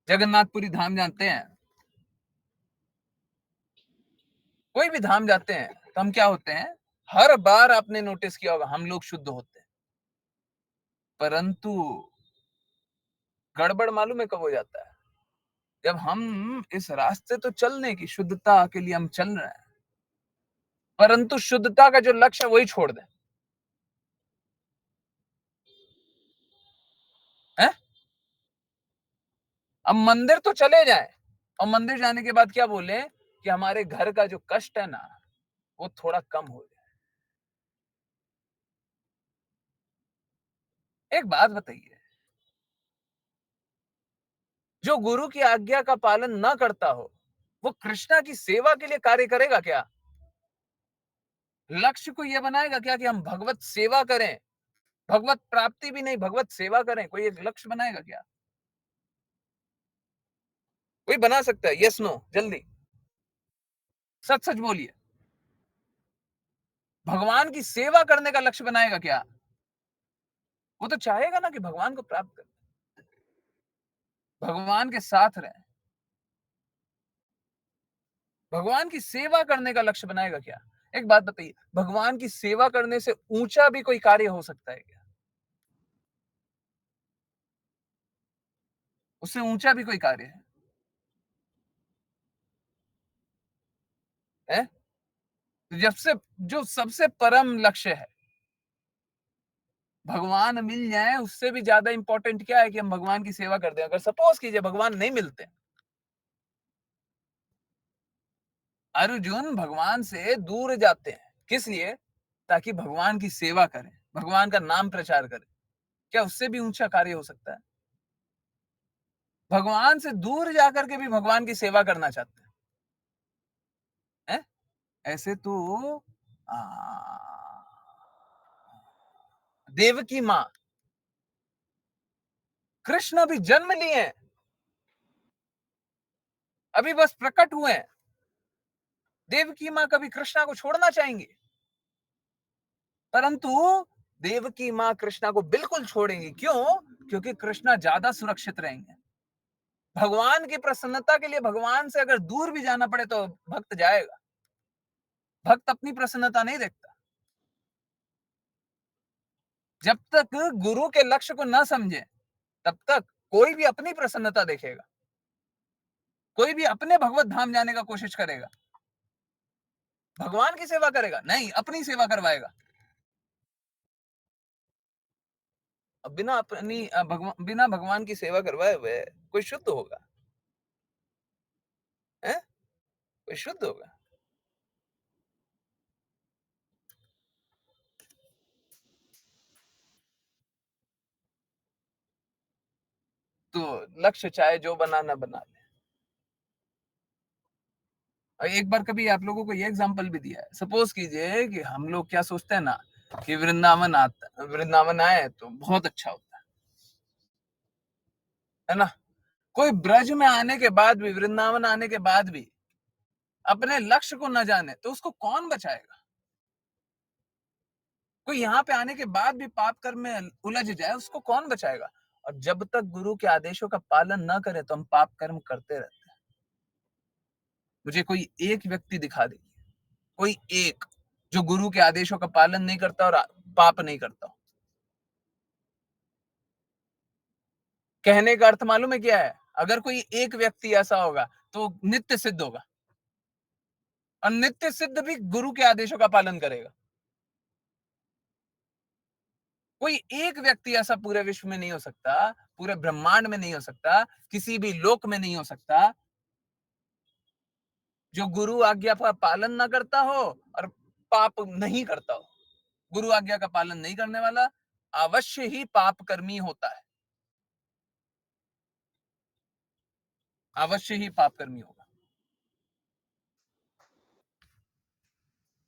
जगन्नाथपुरी धाम जाते हैं, कोई भी धाम जाते हैं, तो हम क्या होते हैं, हर बार आपने नोटिस किया होगा हम लोग शुद्ध होते हैं, परंतु गड़बड़ मालूम है कब हो जाता है, जब हम इस रास्ते तो चलने की शुद्धता के लिए हम चल रहे हैं, परंतु शुद्धता का जो लक्ष्य है वही छोड़ दें। है? अब मंदिर तो चले जाएं, और मंदिर जाने के बाद क्या बोले कि हमारे घर का जो कष्ट है ना वो थोड़ा कम हो जाए। एक बात बताइए, जो गुरु की आज्ञा का पालन न करता हो वो कृष्णा की सेवा के लिए कार्य करेगा क्या? लक्ष्य को यह बनाएगा क्या कि हम भगवत सेवा करें, भगवत प्राप्ति भी नहीं, भगवत सेवा करें, कोई एक लक्ष्य बनाएगा क्या? कोई बना सकता है? यस नो, जल्दी सच सच बोलिए। भगवान की सेवा करने का लक्ष्य बनाएगा क्या? वो तो चाहेगा ना कि भगवान को प्राप्त करें, भगवान के साथ रहें, भगवान की सेवा करने का लक्ष्य बनाएगा क्या? एक बात बताइए, भगवान की सेवा करने से ऊंचा भी कोई कार्य हो सकता है क्या? उससे ऊंचा भी कोई कार्य है? तो जब से जो सबसे परम लक्ष्य है भगवान मिल जाए, उससे भी ज्यादा इंपॉर्टेंट क्या है कि हम भगवान की सेवा कर दें। अगर सपोज कीजिए भगवान नहीं मिलते, अर्जुन भगवान से दूर जाते हैं, किस लिए? ताकि भगवान की सेवा करें, भगवान का नाम प्रचार करें। क्या उससे भी ऊंचा कार्य हो सकता है? भगवान से दूर जाकर के भी भगवान की सेवा करना चाहते हैं? ऐसे तो देवकी मां, कृष्ण अभी जन्म लिए हैं, अभी बस प्रकट हुए हैं, देवकी मां कभी कृष्णा को छोड़ना चाहेंगी? परंतु देवकी मां कृष्णा को बिल्कुल छोड़ेंगी। क्यों? क्योंकि कृष्णा ज्यादा सुरक्षित रहेंगे। भगवान की प्रसन्नता के लिए भगवान से अगर दूर भी जाना पड़े तो भक्त जाएगा। भक्त अपनी प्रसन्नता नहीं देखता। जब तक गुरु के लक्ष्य को न समझे तब तक कोई भी अपनी प्रसन्नता देखेगा, कोई भी अपने भगवत धाम जाने का कोशिश करेगा, भगवान की सेवा करेगा नहीं, अपनी सेवा करवाएगा। अब बिना भगवान की सेवा करवाए हुए कोई शुद्ध होगा? है? कोई शुद्ध होगा? तो लक्ष्य चाहे जो बनाना बना ले। और एक बार कभी आप लोगों को ये एग्जांपल भी दिया है, सपोज कीजिए कि हम लोग क्या सोचते हैं ना कि वृंदावन आए तो बहुत अच्छा होता है ना। कोई ब्रज में आने के बाद भी, वृंदावन आने के बाद भी अपने लक्ष्य को न जाने तो उसको कौन बचाएगा? कोई यहाँ पे आने के बाद भी पाप कर्म में उलझ जाए, उसको कौन बचाएगा? और जब तक गुरु के आदेशों का पालन न करे तो हम पाप कर्म करते रहते हैं। मुझे कोई एक व्यक्ति दिखा दीजिए, कोई एक जो गुरु के आदेशों का पालन नहीं करता और पाप नहीं करता। कहने का अर्थ मालूम है क्या है? अगर कोई एक व्यक्ति ऐसा होगा तो नित्य सिद्ध होगा, और नित्य सिद्ध भी गुरु के आदेशों का पालन करेगा। कोई एक व्यक्ति ऐसा पूरे विश्व में नहीं हो सकता, पूरे ब्रह्मांड में नहीं हो सकता, किसी भी लोक में नहीं हो सकता जो गुरु आज्ञा का पालन ना करता हो और पाप नहीं करता हो। गुरु आज्ञा का पालन नहीं करने वाला अवश्य ही पाप कर्मी होता है, अवश्य ही पाप कर्मी होगा।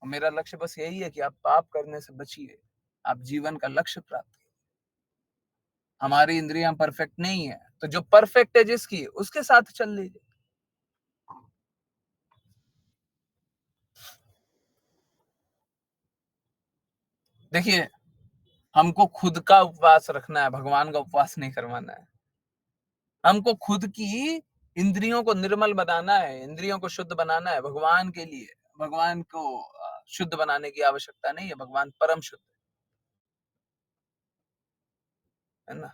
और मेरा लक्ष्य बस यही है कि आप पाप करने से बचिए, आप जीवन का लक्ष्य प्राप्त कीजिए। हमारी इंद्रियां परफेक्ट नहीं है, तो जो परफेक्ट है जिसकी, उसके साथ चल लीजिए। देखिए, हमको खुद का उपवास रखना है, भगवान का उपवास नहीं करवाना है। हमको खुद की इंद्रियों को निर्मल बनाना है, इंद्रियों को शुद्ध बनाना है भगवान के लिए। भगवान को शुद्ध बनाने की आवश्यकता नहीं है, भगवान परम शुद्ध है ना।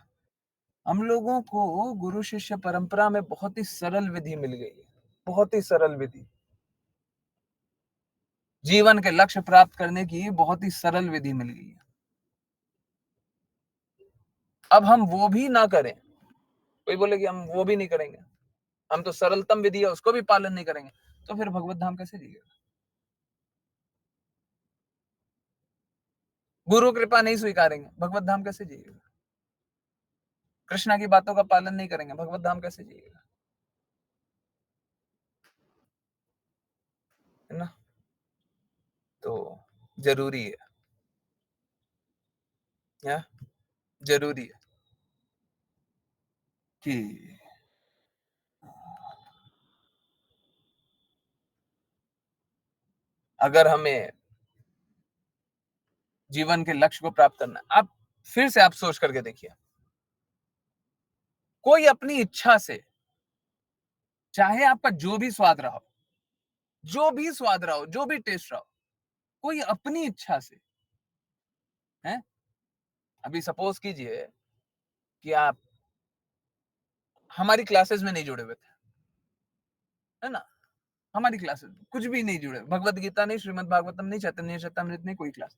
हम लोगों को गुरु शिष्य परंपरा में बहुत ही सरल विधि मिल गई है, बहुत ही सरल विधि, जीवन के लक्ष्य प्राप्त करने की बहुत ही सरल विधि मिल गई है। अब हम वो भी ना करें, कोई बोले कि हम वो भी नहीं करेंगे, हम तो सरलतम विधि है उसको भी पालन नहीं करेंगे, तो फिर भगवत धाम कैसे जिएगा? गुरु कृपा नहीं स्वीकारेंगे, भगवत धाम कैसे जिएगा? कृष्णा की बातों का पालन नहीं करेंगे, भगवत धाम कैसे जिएगा? है ना। तो जरूरी है, या जरूरी है कि अगर हमें जीवन के लक्ष्य को प्राप्त करना है, आप फिर से आप सोच करके देखिए, कोई अपनी इच्छा से, चाहे आपका जो भी स्वाद रहा हो, जो भी स्वाद रहा हो, जो भी टेस्ट रहा हो, कोई अपनी इच्छा से है, अभी सपोज कीजिए कि आप हमारी क्लासेस में नहीं जुड़े हुए थे, है ना, हमारी क्लासेस कुछ भी नहीं जुड़े, भगवत गीता नहीं, श्रीमद् भागवतम नहीं, चैतन्य चैतामृत नहीं, कोई क्लास।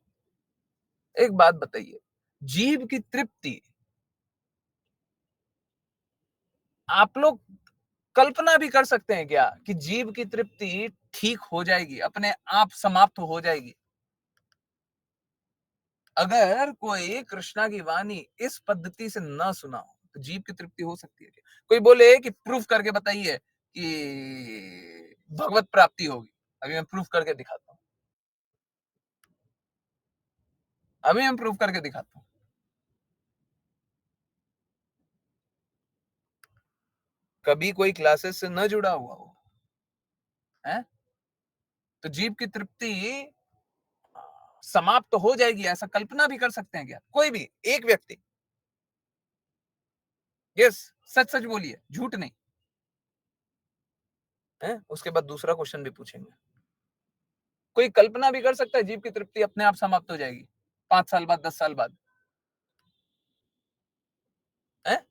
एक बात बताइए, जीव की तृप्ति आप लोग कल्पना भी कर सकते हैं क्या कि जीव की तृप्ति ठीक हो जाएगी, अपने आप समाप्त हो जाएगी? अगर कोई कृष्णा की वाणी इस पद्धति से ना सुना हो तो जीव की तृप्ति हो सकती है क्या? कोई बोले कि प्रूफ करके बताइए कि भगवत प्राप्ति होगी, अभी मैं प्रूफ करके दिखाता हूं, अभी मैं प्रूफ करके दिखाता हूं। कभी कोई क्लासेस से न जुड़ा हुआ हो है, तो जीव की तृप्ति समाप्त तो हो जाएगी, ऐसा कल्पना भी कर सकते हैं क्या कोई भी एक व्यक्ति? यस, सच सच बोलिए, झूठ नहीं है। उसके बाद दूसरा क्वेश्चन भी पूछेंगे, कोई कल्पना भी कर सकता है जीव की तृप्ति अपने आप समाप्त हो जाएगी 5 साल बाद, 10 साल बाद? है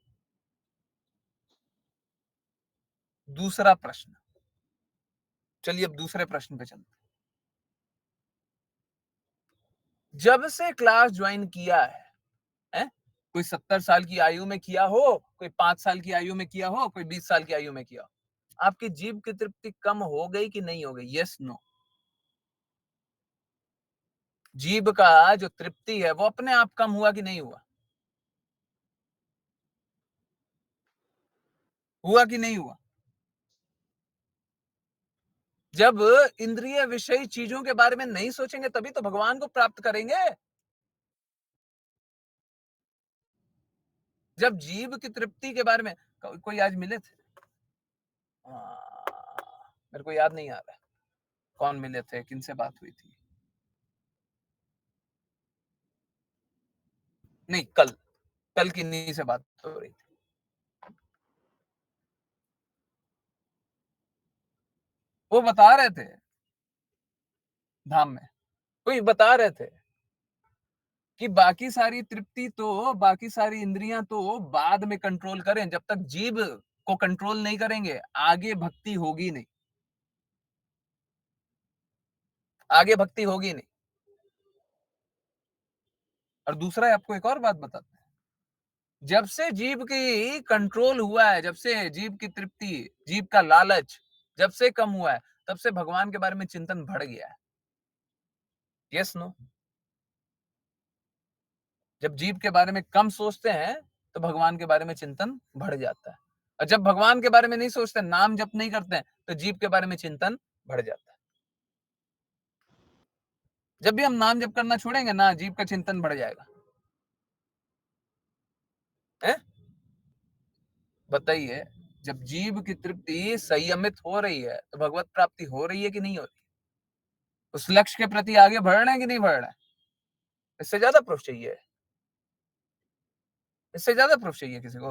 दूसरा प्रश्न, चलिए अब दूसरे प्रश्न पे चलते हैं। जब से क्लास ज्वाइन किया है? कोई 70 साल की आयु में किया हो, कोई 5 साल की आयु में किया हो, कोई 20 साल की आयु में किया हो, आपकी जीभ की तृप्ति कम हो गई कि नहीं हो गई? Yes no. जीभ का जो तृप्ति है वो अपने आप कम हुआ कि नहीं हुआ? हुआ कि नहीं हुआ? जब इंद्रिय विषयी चीजों के बारे में नहीं सोचेंगे तभी तो भगवान को प्राप्त करेंगे। जब जीव की तृप्ति के बारे में कोई आज मिले थे? मेरे को याद नहीं आ रहा कौन मिले थे, किनसे बात हुई थी। नहीं, कल किन्हीं से बात हो रही थी। वो बता रहे थे धाम में, कोई बता रहे थे कि बाकी सारी तृप्ति तो, बाकी सारी इंद्रियां तो बाद में कंट्रोल करें, जब तक जीभ को कंट्रोल नहीं करेंगे आगे भक्ति होगी नहीं, आगे भक्ति होगी नहीं। और दूसरा आपको एक और बात बताते हैं, जब से जीभ की कंट्रोल हुआ है, जब से जीभ की तृप्ति, जीभ का लालच जब से कम हुआ है, तब से भगवान के बारे में चिंतन बढ़ गया है। Yes no? जब जीव के बारे में कम सोचते हैं तो भगवान के बारे में चिंतन बढ़ जाता है, और जब भगवान के बारे में नहीं सोचते, नाम जप नहीं करते हैं, तो जीव के बारे में चिंतन बढ़ जाता है। जब भी हम नाम जप करना छोड़ेंगे ना, जीव का चिंतन बढ़ जाएगा। है बताइए, जब जीव की तृप्ति संयमित हो रही है तो भगवत प्राप्ति हो रही है कि नहीं हो रही? उस लक्ष्य के प्रति आगे बढ़ रहे हैं कि नहीं बढ़ रहे हैं? इससे ज्यादा प्रूफ चाहिए? इससे ज्यादा प्रूफ चाहिए किसी को?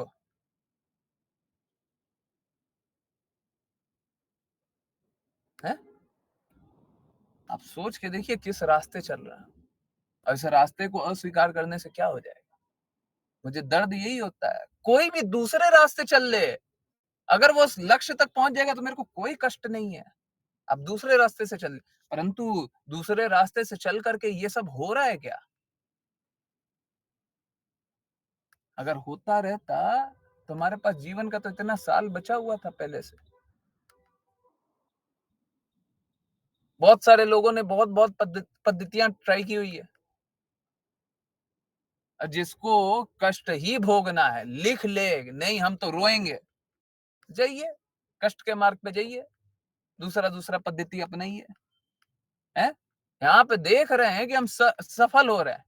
है? आप सोच के देखिए किस रास्ते चल रहा है, और इस रास्ते को अस्वीकार करने से क्या हो जाएगा? मुझे दर्द यही होता है, कोई भी दूसरे रास्ते चल ले, अगर वो उस लक्ष्य तक पहुंच जाएगा तो मेरे को कोई कष्ट नहीं है। आप दूसरे रास्ते से चल, परंतु दूसरे रास्ते से चल करके ये सब हो रहा है क्या? अगर होता रहता तो हमारे पास जीवन का तो इतना साल बचा हुआ था पहले से। बहुत सारे लोगों ने बहुत बहुत पद्धतियां ट्राई की हुई है, और जिसको कष्ट ही भोगना है, लिख ले, नहीं हम तो रोएंगे, जाइए कष्ट के मार्ग पे जाइए, दूसरा पद्धति अपनाइए। है यहाँ पे देख रहे हैं कि हम सफल हो रहे हैं,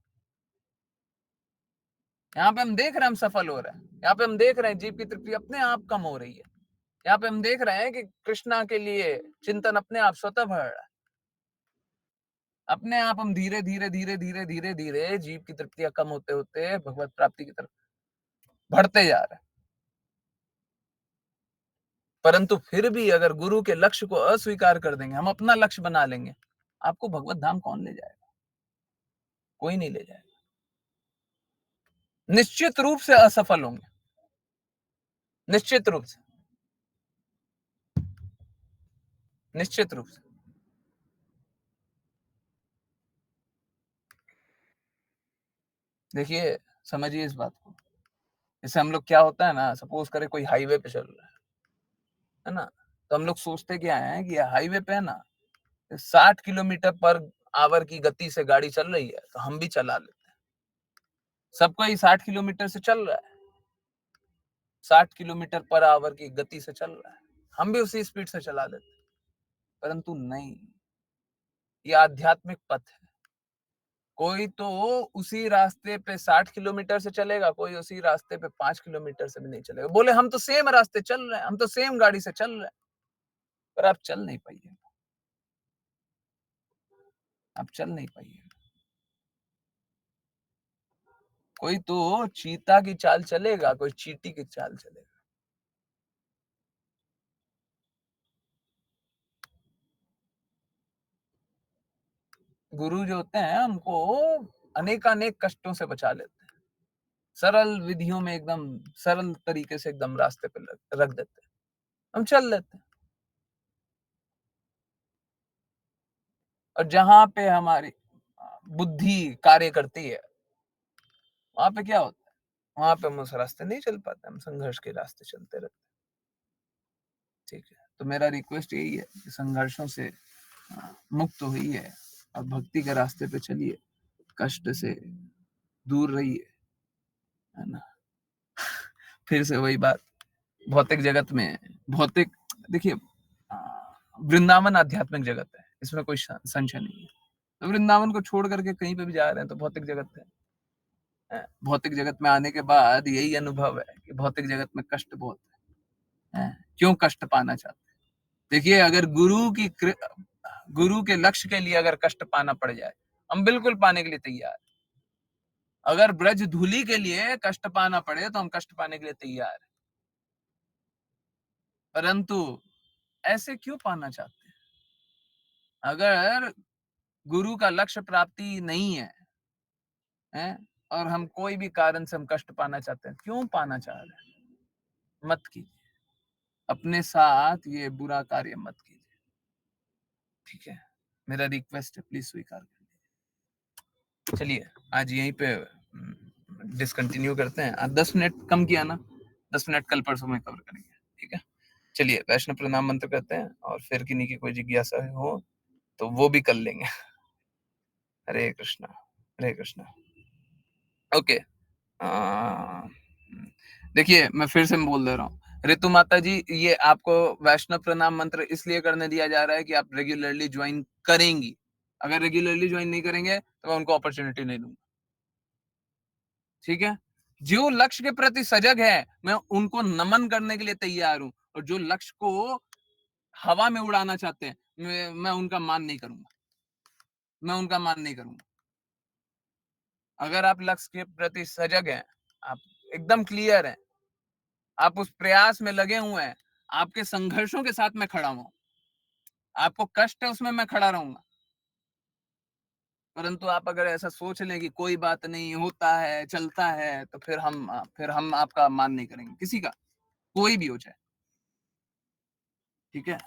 यहाँ पे हम देख रहे हैं हम सफल हो रहे हैं, यहाँ पे हम देख रहे हैं जीव की तृप्ति अपने आप कम हो रही है, यहाँ पे हम देख रहे हैं कि कृष्णा के लिए चिंतन अपने आप स्वतः बढ़ रहा है। अपने आप हम धीरे धीरे धीरे धीरे धीरे धीरे जीव की तृप्तियां कम होते होते भगवत प्राप्ति की तरफ बढ़ते जा रहे हैं। परंतु फिर भी अगर गुरु के लक्ष्य को अस्वीकार कर देंगे, हम अपना लक्ष्य बना लेंगे, आपको भगवत धाम कौन ले जाएगा? कोई नहीं ले जाएगा। निश्चित रूप से असफल होंगे, निश्चित रूप से, निश्चित रूप से। देखिए समझिए इस बात को, जैसे हम लोग क्या होता है ना, सपोज करें कोई हाईवे पे चल रहा है ना, तो हम लोग सोचते क्या है कि हाईवे पे है ना 60 किलोमीटर पर आवर की गति से गाड़ी चल रही है, तो हम भी चला लेते हैं। सबको ही 60 किलोमीटर से चल रहा है, 60 किलोमीटर पर आवर की गति से चल रहा है, हम भी उसी स्पीड से चला लेते हैं। परंतु नहीं, ये आध्यात्मिक पथ है। कोई तो उसी रास्ते पे 60 किलोमीटर से चलेगा, कोई उसी रास्ते पे 5 किलोमीटर से भी नहीं चलेगा। बोले हम तो सेम रास्ते चल रहे हैं, हम तो सेम गाड़ी से चल रहे हैं, पर आप चल नहीं पाइए, आप चल नहीं पाइए। कोई तो चीता की चाल चलेगा, कोई चींटी की चाल चलेगा। गुरु जो होते हैं हमको अनेकानेक कष्टों से बचा लेते हैं, सरल विधियों में एकदम सरल तरीके से एकदम रास्ते पे रख देते हैं, हम चल लेते हैं। और जहां पे हमारी बुद्धि कार्य करती है, वहां पे क्या होता है? वहां पे हम उस रास्ते नहीं चल पाते, हम संघर्ष के रास्ते चलते रहते हैं। ठीक है, तो मेरा रिक्वेस्ट यही है कि संघर्षों से मुक्त होइए और भक्ति के रास्ते पे चलिए, कष्ट से दूर रहिए, है ना। फिर से वही बात, भौतिक जगत में, भौतिक, देखिए वृंदावन आध्यात्मिक जगत है, इसमें कोई संशय नहीं है। तो वृंदावन को छोड़ करके कहीं पे भी जा रहे हैं तो भौतिक जगत है। भौतिक जगत में आने के बाद यही अनुभव है कि भौतिक जगत में कष्ट बहुत है। क्यों कष्ट पाना चाहते हैं? देखिए अगर गुरु के लक्ष्य के लिए अगर कष्ट पाना पड़ जाए, हम बिल्कुल पाने के लिए तैयार। अगर ब्रज धूली के लिए कष्ट पाना पड़े तो हम कष्ट पाने के लिए तैयार हैं। परंतु ऐसे क्यों पाना चाहते हैं? अगर गुरु का लक्ष्य प्राप्ति नहीं है, और हम कोई भी कारण से हम कष्ट पाना चाहते हैं, क्यों पाना चाह रहे हैं? मत कीजिए, अपने साथ ये बुरा कार्य मत कीजिए। ठीक है, मेरा रिक्वेस्ट है, प्लीज स्वीकार कर लीजिए। चलिए आज यहीं पे डिसकंटिन्यू करते हैं। 10 मिनट कम किया ना, 10 मिनट कल परसों में कवर करेंगे। ठीक है, चलिए वैष्णव प्रणाम मंत्र करते हैं, और फिर किन्हीं की कोई जिज्ञासा हो तो वो भी कर लेंगे। हरे कृष्णा, हरे कृष्णा। ओके, देखिए मैं फिर से बोल दे रहा हूँ, ऋतु माता जी, ये आपको वैष्णव प्रणाम मंत्र इसलिए करने दिया जा रहा है कि आप रेगुलरली ज्वाइन करेंगी। अगर रेगुलरली ज्वाइन नहीं करेंगे तो मैं उनको अपॉर्चुनिटी नहीं दूंगा, ठीक है। जो लक्ष्य के प्रति सजग है, मैं उनको नमन करने के लिए तैयार हूं, और जो लक्ष्य को हवा में उड़ाना चाहते हैं, मैं उनका मान नहीं करूंगा, मैं उनका मान नहीं करूंगा। अगर आप लक्ष्य के प्रति सजग हैं, आप एकदम क्लियर हैं, आप उस प्रयास में लगे हुए हैं, आपके संघर्षों के साथ मैं खड़ा हूं, आपको कष्ट है उसमें मैं खड़ा रहूंगा। परंतु आप अगर ऐसा सोच लें कि कोई बात नहीं, होता है, चलता है, तो फिर हम आपका मान नहीं करेंगे, किसी का, कोई भी हो जाए, ठीक है।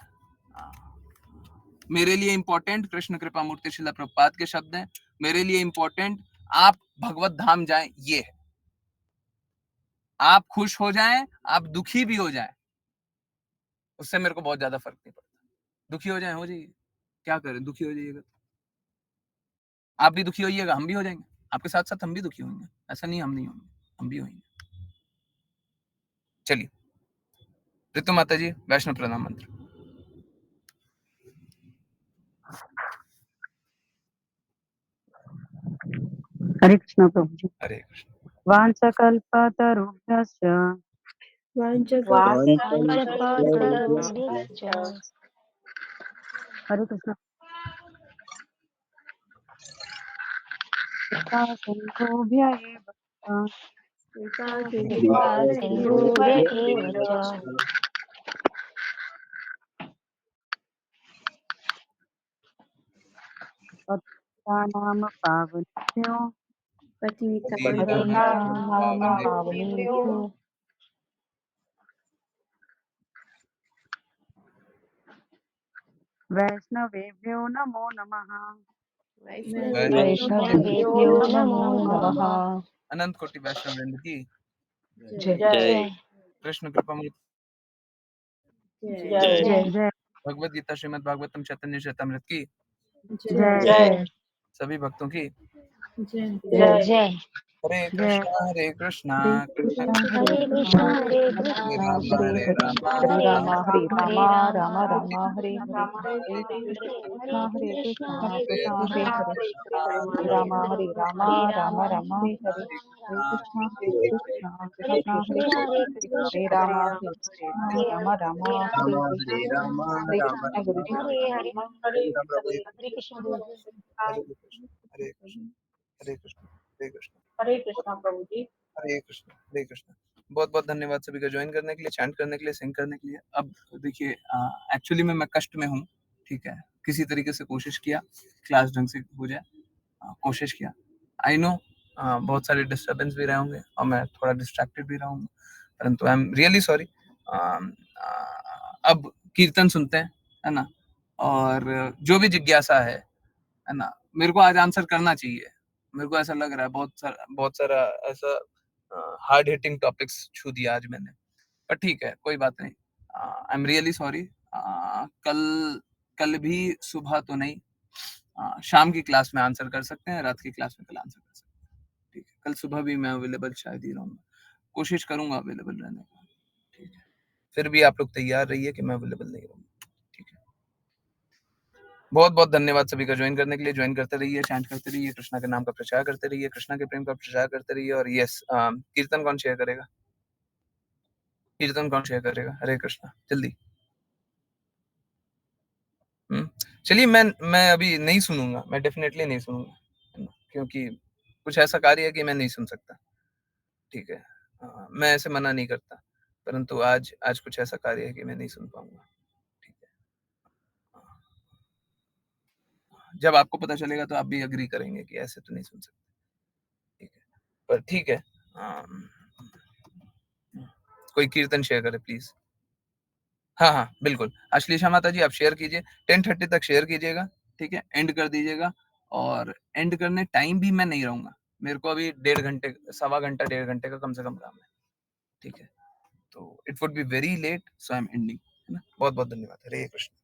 मेरे लिए इंपॉर्टेंट कृष्ण कृपा मूर्ति शिला प्रभुपाद के शब्द हैं। मेरे लिए इंपॉर्टेंट आप भगवत धाम जाएं, ये है। आप खुश हो जाएं, आप दुखी भी हो जाएं, उससे मेरे को बहुत ज्यादा फर्क नहीं पड़ता। दुखी हो जाए, हो जाइए, क्या करें, दुखी हो जाइएगा, आप भी दुखी होइएगा, हम भी हो जाएंगे, आपके साथ साथ हम भी दुखी होंगे, ऐसा नहीं हम नहीं होंगे, हम भी होंगे। चलिए, ऋतु माता जी, वैष्णव प्रणाम मंत्र। हरे कृष्ण प्रभु जी। हरे कृष्ण। वाञ्छकल्पतरुभ्यश्च वाञ्छकल्पतरुभ्यश्च हरे कृष्ण कृपासिन्धुभ्य एव कृपासिन्धुभ्य एव च पतितानां पावनेभ्यो पतितानां पावनेभ्यो वैष्णवेभ्यो नमो नमः। वैष्णवेभ्यो नमो नमः। अनंत कोटि वैष्णव वृंद की जय कृष्ण कृपा मूर्ति जय जय भगवद गीता श्रीमद् भागवतम चैतन्य चरितामृत की जय जय सभी भक्तों की जय जय। हरे जय कृष्णा हरे कृष्ण कृष्ण हरे कृष्णा हरे कृष्णा हरे राम हरे राम राम हरे राम हरे हरे कृष्णा कृष्ण हरे कृष्णा हरे कृष्ण राम कृष्ण हरे हरे राम राम हरे राम हरे हरे कृष्णा हरे कृष्णा हरे राम राम हरे हरे हरे कृष्णा गुरु जी। हरे कृष्ण हरे कृष्ण हरे कृष्ण हरे कृष्ण हरे कृष्ण प्रभु जी। हरे कृष्ण हरे कृष्ण। बहुत बहुत धन्यवाद सभी का ज्वाइन करने के लिए, चैंट करने के लिए, सिंग करने के लिए। अब देखिए, एक्चुअली मैं कष्ट में हूँ, ठीक है। किसी तरीके से कोशिश किया क्लास ढंग से हो जाए, कोशिश किया। आई नो बहुत सारे डिस्टर्बेंस भी रहे होंगे और मैं थोड़ा डिस्ट्रैक्टेड भी रहा हूँ, परंतु आई एम रियली सॉरी। अब कीर्तन सुनते हैं, है ना, और जो भी जिज्ञासा है ना, मेरे को आज आंसर करना चाहिए। मेरे को ऐसा लग रहा है बहुत सारा ऐसा हार्ड हिटिंग टॉपिक्स छू दिया आज मैंने, पर ठीक है, कोई बात नहीं। I am really sorry. कल भी सुबह तो नहीं, शाम की क्लास में आंसर कर सकते हैं, रात की क्लास में कल आंसर कर सकते हैं, ठीक है। कल सुबह भी मैं अवेलेबल शायद ही रहूँगा, कोशिश करूंगा अवेलेबल रहने का, ठीक है। फिर भी आप लोग तैयार रहिए कि मैं अवेलेबल नहीं रहूँगा, ठीक है। बहुत बहुत धन्यवाद सभी का ज्वाइन करने के लिए। ज्वाइन करते रहिए, चैंट करते रहिए, कृष्णा के नाम का प्रचार करते रहिए, कृष्णा के प्रेम का प्रचार करते रहिए। और यस, कीर्तन कौन शेयर करेगा? कीर्तन कौन शेयर करेगा? हरे कृष्णा, जल्दी। चलिए, मैं अभी नहीं सुनूंगा, मैं डेफिनेटली नहीं सुनूंगा, क्योंकि कुछ ऐसा कार्य है कि मैं नहीं सुन सकता, ठीक है। मैं ऐसे मना नहीं करता, परंतु आज कुछ ऐसा कार्य है कि मैं नहीं सुन पाऊंगा, ठीक है। जब आपको पता चलेगा तो आप भी अग्री करेंगे कि ऐसे तो नहीं सुन सकते, ठीक है। पर ठीक है, कोई कीर्तन शेयर करे प्लीज। हाँ हाँ बिल्कुल, अश्लीषा माता जी आप शेयर कीजिए, 10:30 तक शेयर कीजिएगा, ठीक है, एंड कर दीजिएगा। और एंड करने टाइम भी मैं नहीं रहूंगा, मेरे को अभी 1.5 घंटे, सवा घंटा, 1.5 घंटे का कम से कम काम है, ठीक है। तो it would be very late, so I am ending, है ना। बहुत बहुत धन्यवाद। हरे कृष्ण,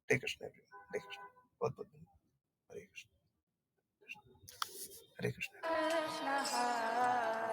हरे कृष्ण, हरे कृष्ण, बहुत बहुत धन्यवाद। हरे कृष्ण। हरे कृष्ण। कृष्ण हरे